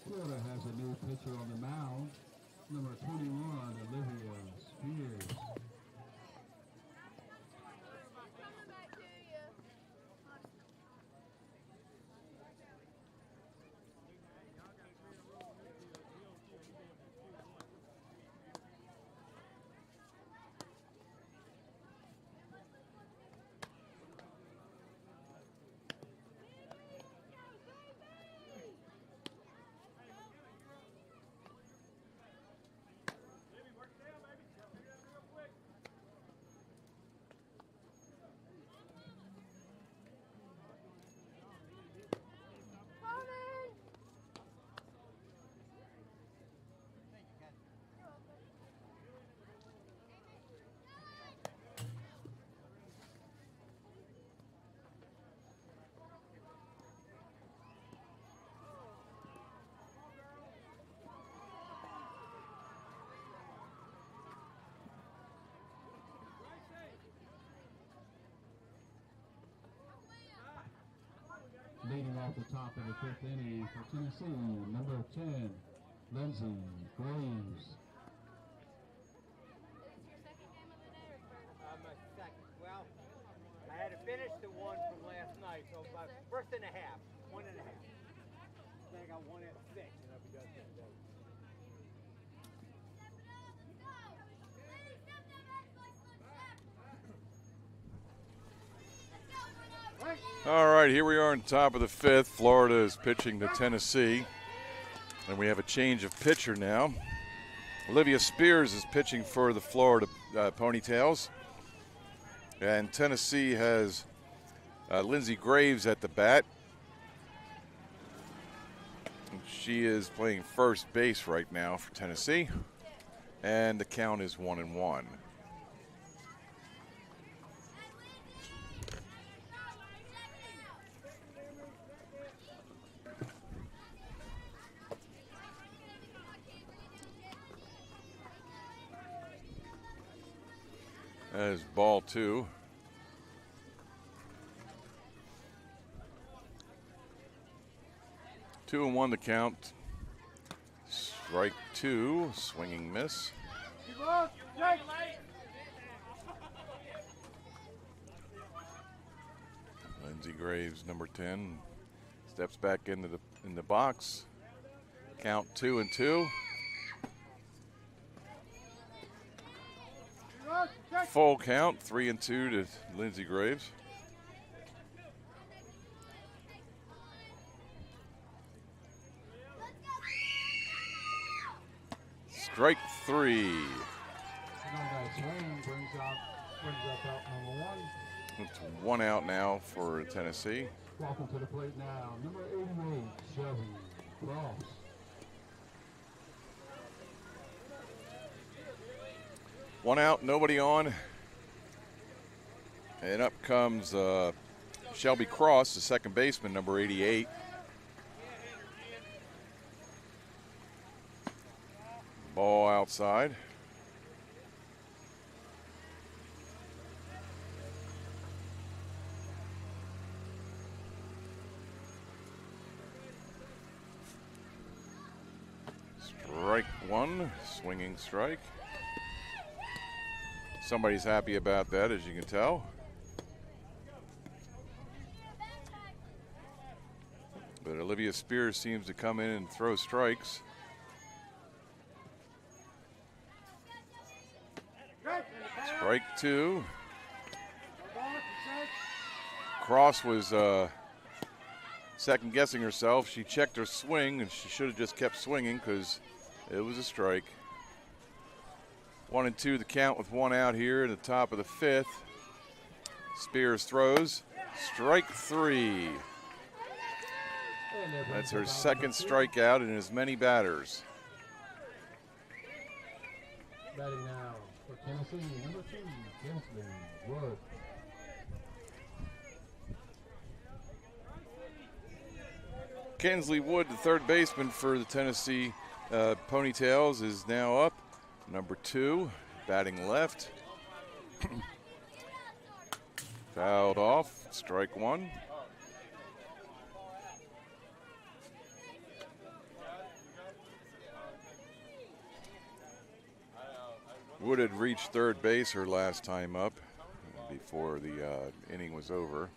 Florida has a new pitcher on the mound, number 21, Olivia Spears. Leading off the top of the 5th inning for Tennessee, number 10, Lindsay Graves. My second. Well, I had to finish the one from last night, so my 1.5, 1.5. Then I got 1 at 6, and I'll be done for the day. All right, here we are on top of the 5th. Florida is pitching to Tennessee. And we have a change of pitcher now. Olivia Spears is pitching for the Florida Ponytails. And Tennessee has Lindsay Graves at the bat. She is playing first base right now for Tennessee. And the count is 1-1. That is ball 2. Two and 1 the count. Strike 2, swinging miss. Lindsey Graves, number 10, steps back into the box. Count 2 and 2. Full count, 3 and 2 to Lindsey Graves. Strike 3. It's 1 out now for Tennessee. Welcome to the plate now, number 88, Shelby Cross. One out, nobody on. And up comes Shelby Cross, the second baseman, number 88. Ball outside. Strike 1, swinging strike. Somebody's happy about that, as you can tell. But Olivia Spears seems to come in and throw strikes. Strike 2. Cross was second guessing herself. She checked her swing and she should have just kept swinging because it was a strike. 1 and 2 the count with 1 out here at the top of the 5th. Spears throws. Strike 3. That's her second strikeout in as many batters. Batting now for Tennessee, number 2, Kinsley Wood. Kinsley Wood, the third baseman for the Tennessee Ponytails, is now up. Number 2, batting left. Fouled off, strike 1. Wood had reached third base her last time up before the inning was over.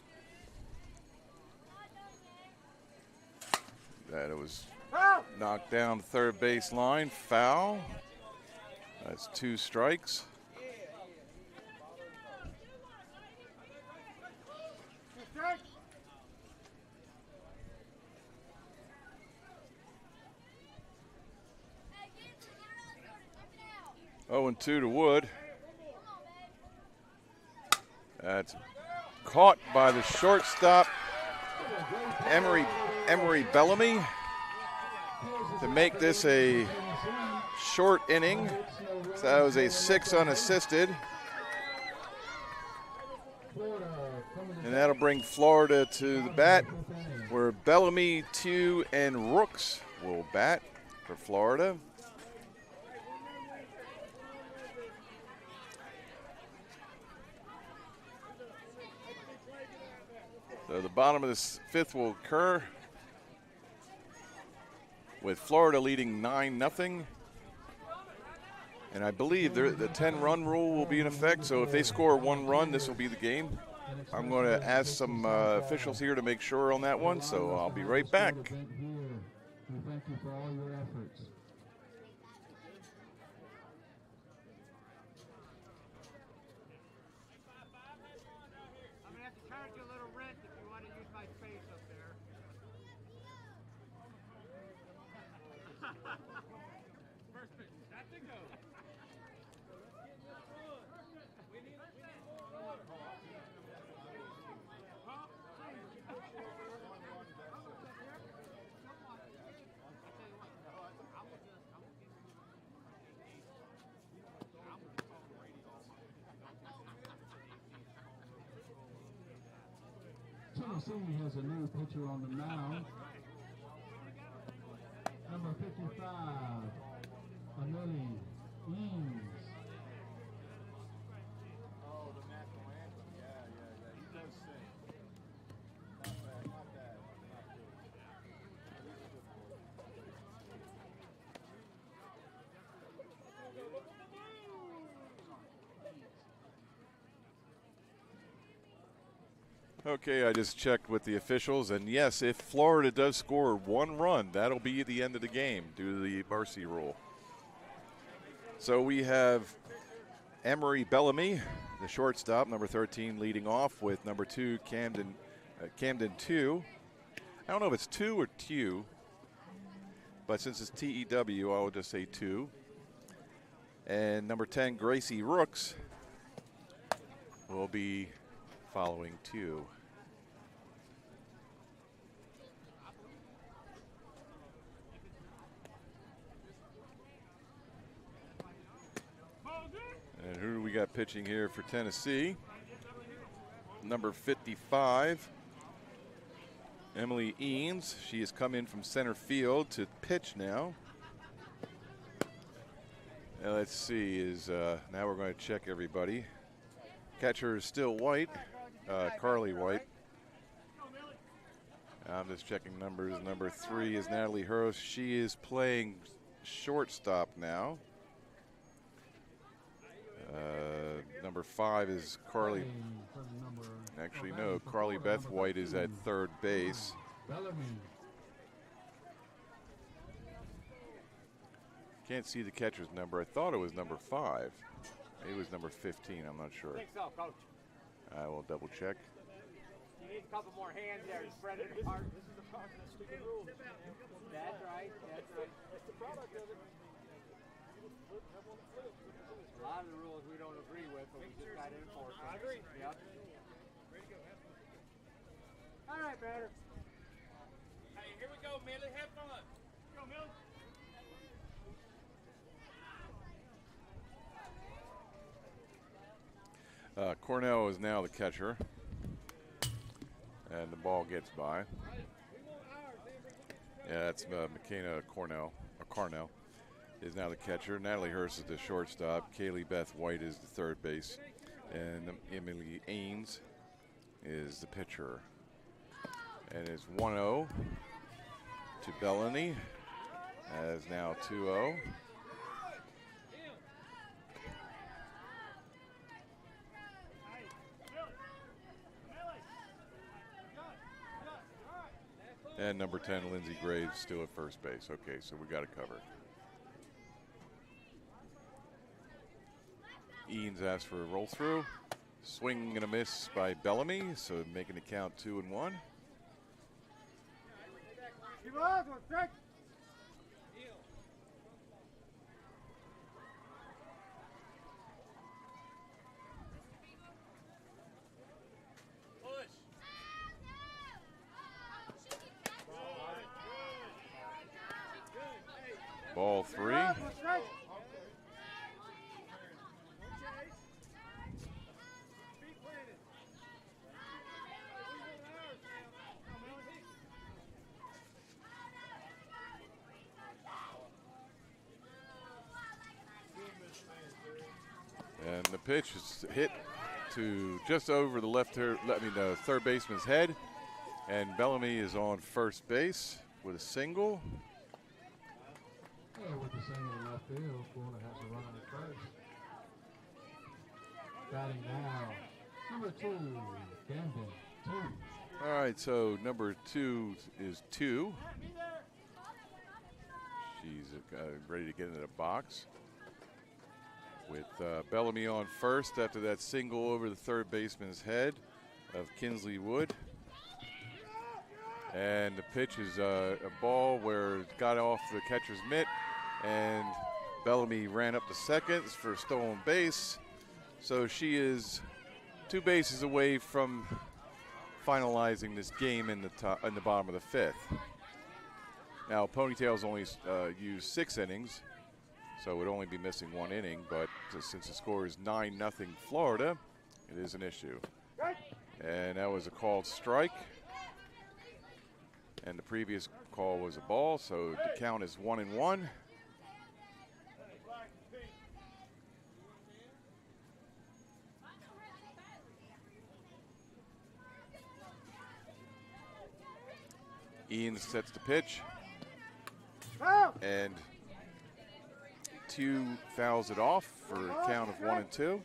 That it was knocked down the third base line, foul. That's 2 strikes. Oh, and 2 to Wood. That's caught by the shortstop, Emery Bellamy, to make this a short inning. So that was a 6 unassisted. And that'll bring Florida to the bat, where Bellamy, 2, and Rooks will bat for Florida. So the bottom of this 5th will occur with Florida leading 9-0. And I believe the 10-run rule will be in effect. So if they score 1 run, this will be the game. I'm going to ask some officials here to make sure on that one. So I'll be right back. We thank you for all your efforts. I'm going to have to charge you a little rent if you want to use my space up there. First pitch, that's a go. Tennessee has a new pitcher on the mound. Number 55, Amelie Eames. Okay, I just checked with the officials, and yes, if Florida does score 1 run, that'll be the end of the game due to the mercy rule. So we have Emery Bellamy, the shortstop, number 13, leading off with number 2, Camden 2. I don't know if it's 2 or 2, but since it's TEW, I'll just say 2. And number 10, Gracie Rooks, will be following 2. And who do we got pitching here for Tennessee? Number 55, Emily Eanes. She has come in from center field to pitch now. And let's see, now we're going to check everybody. Catcher is still White, Carly White. I'm just checking numbers. Number 3 is Natalie Hurst. She is playing shortstop now. Number 5 is Carly. Actually, no, Carly Beth White is at third base. Can't see the catcher's number. I thought it was number 5. Maybe it was number 15. I'm not sure. I think so, Coach. I will double check. You need a couple more hands there to spread it apart. This is the product of stupid rules. That's right. That's right. It's the product of it. A lot of the rules we don't agree with, but we just got to enforce them. I agree. Yep. All right, batter. Hey, here we go, Millie. Have fun. Go, Millie. Cornell is now the catcher. And the ball gets by. Yeah, that's McKenna Cornell. Carnell is now the catcher. Natalie Hurst is the shortstop. Kaylee Beth White is the third base. And Emily Ains is the pitcher. And it's 1-0 to Bellany. As now 2-0. And number 10, Lindsay Graves, still at first base. Okay, so we got it covered. Eanes asked for a roll through. Swing and a miss by Bellamy, so making the count 2-1. Ball 3. And the pitch is hit to just over the third baseman's head. And Bellamy is on first base with a single. With the single in left field, Florida has a run at first. Batting now, number 2, Camden 2. All right, so number 2 is 2. She's ready to get into the box. With Bellamy on first after that single over the third baseman's head of Kinsley Wood. And the pitch is a ball where it got off the catcher's mitt, and Bellamy ran up to second for a stolen base. So she is 2 bases away from finalizing this game in the bottom of the 5th. Now, Ponytails only used 6 innings, so it would only be missing 1 inning, but since the score is 9-0 Florida, it is an issue. And that was a called strike. And the previous call was a ball, so the count is 1-1. Ian sets the pitch. And 2 fouls it off for a count of 1-2.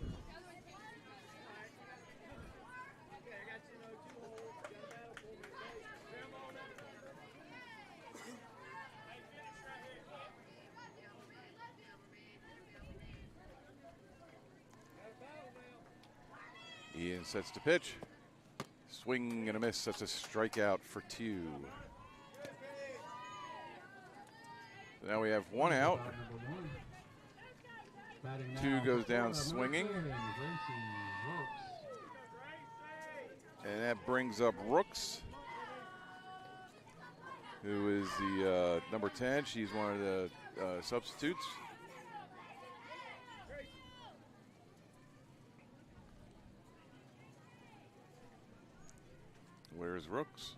Ian sets the pitch. Swing and a miss. That's a strikeout for 2. So now we have 1 out. 2 goes down swinging. And that brings up Rooks, who is the number 10. She's one of the substitutes. Where's Rooks?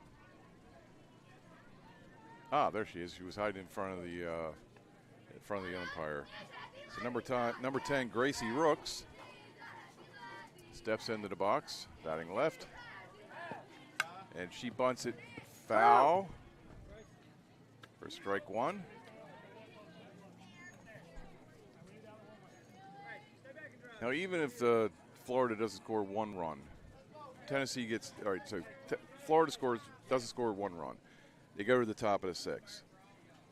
Ah, there she is. She was hiding in front of the umpire. So number 10, Gracie Rooks, steps into the box, batting left, and she bunts it foul for strike 1. Now, even if Florida doesn't score 1 run, Tennessee gets, all right, so Florida doesn't score 1 run. They go to the top of the 6th.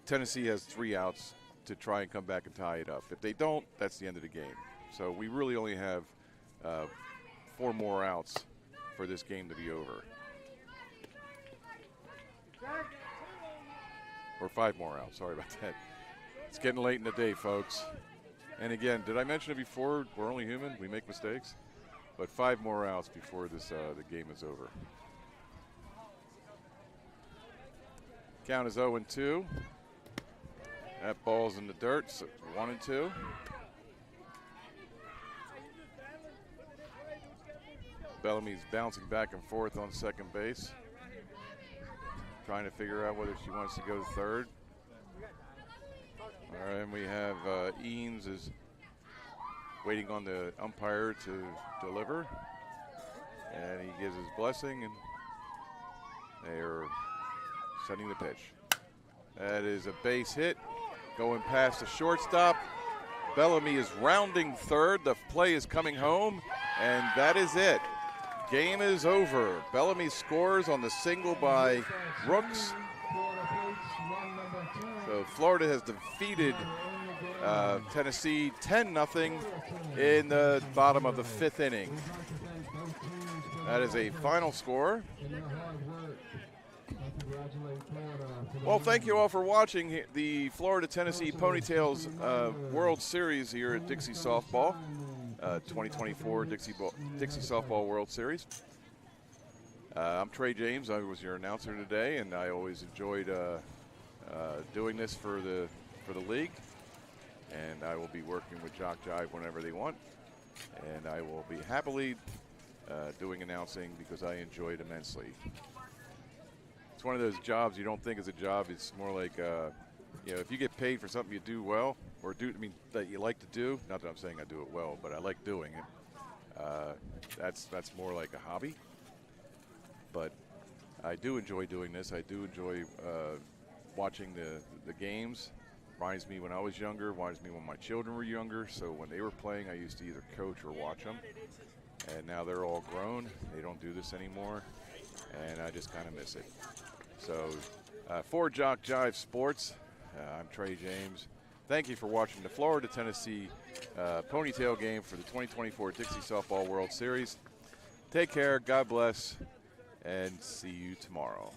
Tennessee has 3 outs to try and come back and tie it up. If they don't, that's the end of the game. So we really only have 4 more outs for this game to be over. Or 5 more outs, sorry about that. It's getting late in the day, folks. And again, did I mention it before? We're only human, we make mistakes. But 5 more outs before this the game is over. Count is 0-2. That ball's in the dirt, so 1-2. Bellamy's bouncing back and forth on second base, trying to figure out whether she wants to go to third. All right, and we have Eanes is waiting on the umpire to deliver, and he gives his blessing, and they are setting the pitch. That is a base hit, going past the shortstop. Bellamy is rounding third. The play is coming home, and that is it. Game is over. Bellamy scores on the single by Rooks. So Florida has defeated Tennessee 10-0 in the bottom of the 5th inning. That is a final score. Well, thank you all for watching the Florida-Tennessee Ponytails World Series here at Dixie Softball, 2024 Dixie Softball World Series. I'm Trey James. I was your announcer today, and I always enjoyed doing this for the league. And I will be working with JockJive whenever they want, and I will be happily doing announcing because I enjoy it immensely. It's one of those jobs you don't think is a job. It's more like, you know, if you get paid for something you do well, or that you like to do. Not that I'm saying I do it well, but I like doing it. That's more like a hobby. But I do enjoy doing this. I do enjoy watching the games. Reminds me when I was younger. Reminds me when my children were younger. So when they were playing, I used to either coach or watch them. And now they're all grown. They don't do this anymore, and I just kind of miss it. So for JockJive Sports, I'm Trey James. Thank you for watching the Florida-Tennessee Ponytail game for the 2024 Dixie Softball World Series. Take care, God bless, and see you tomorrow.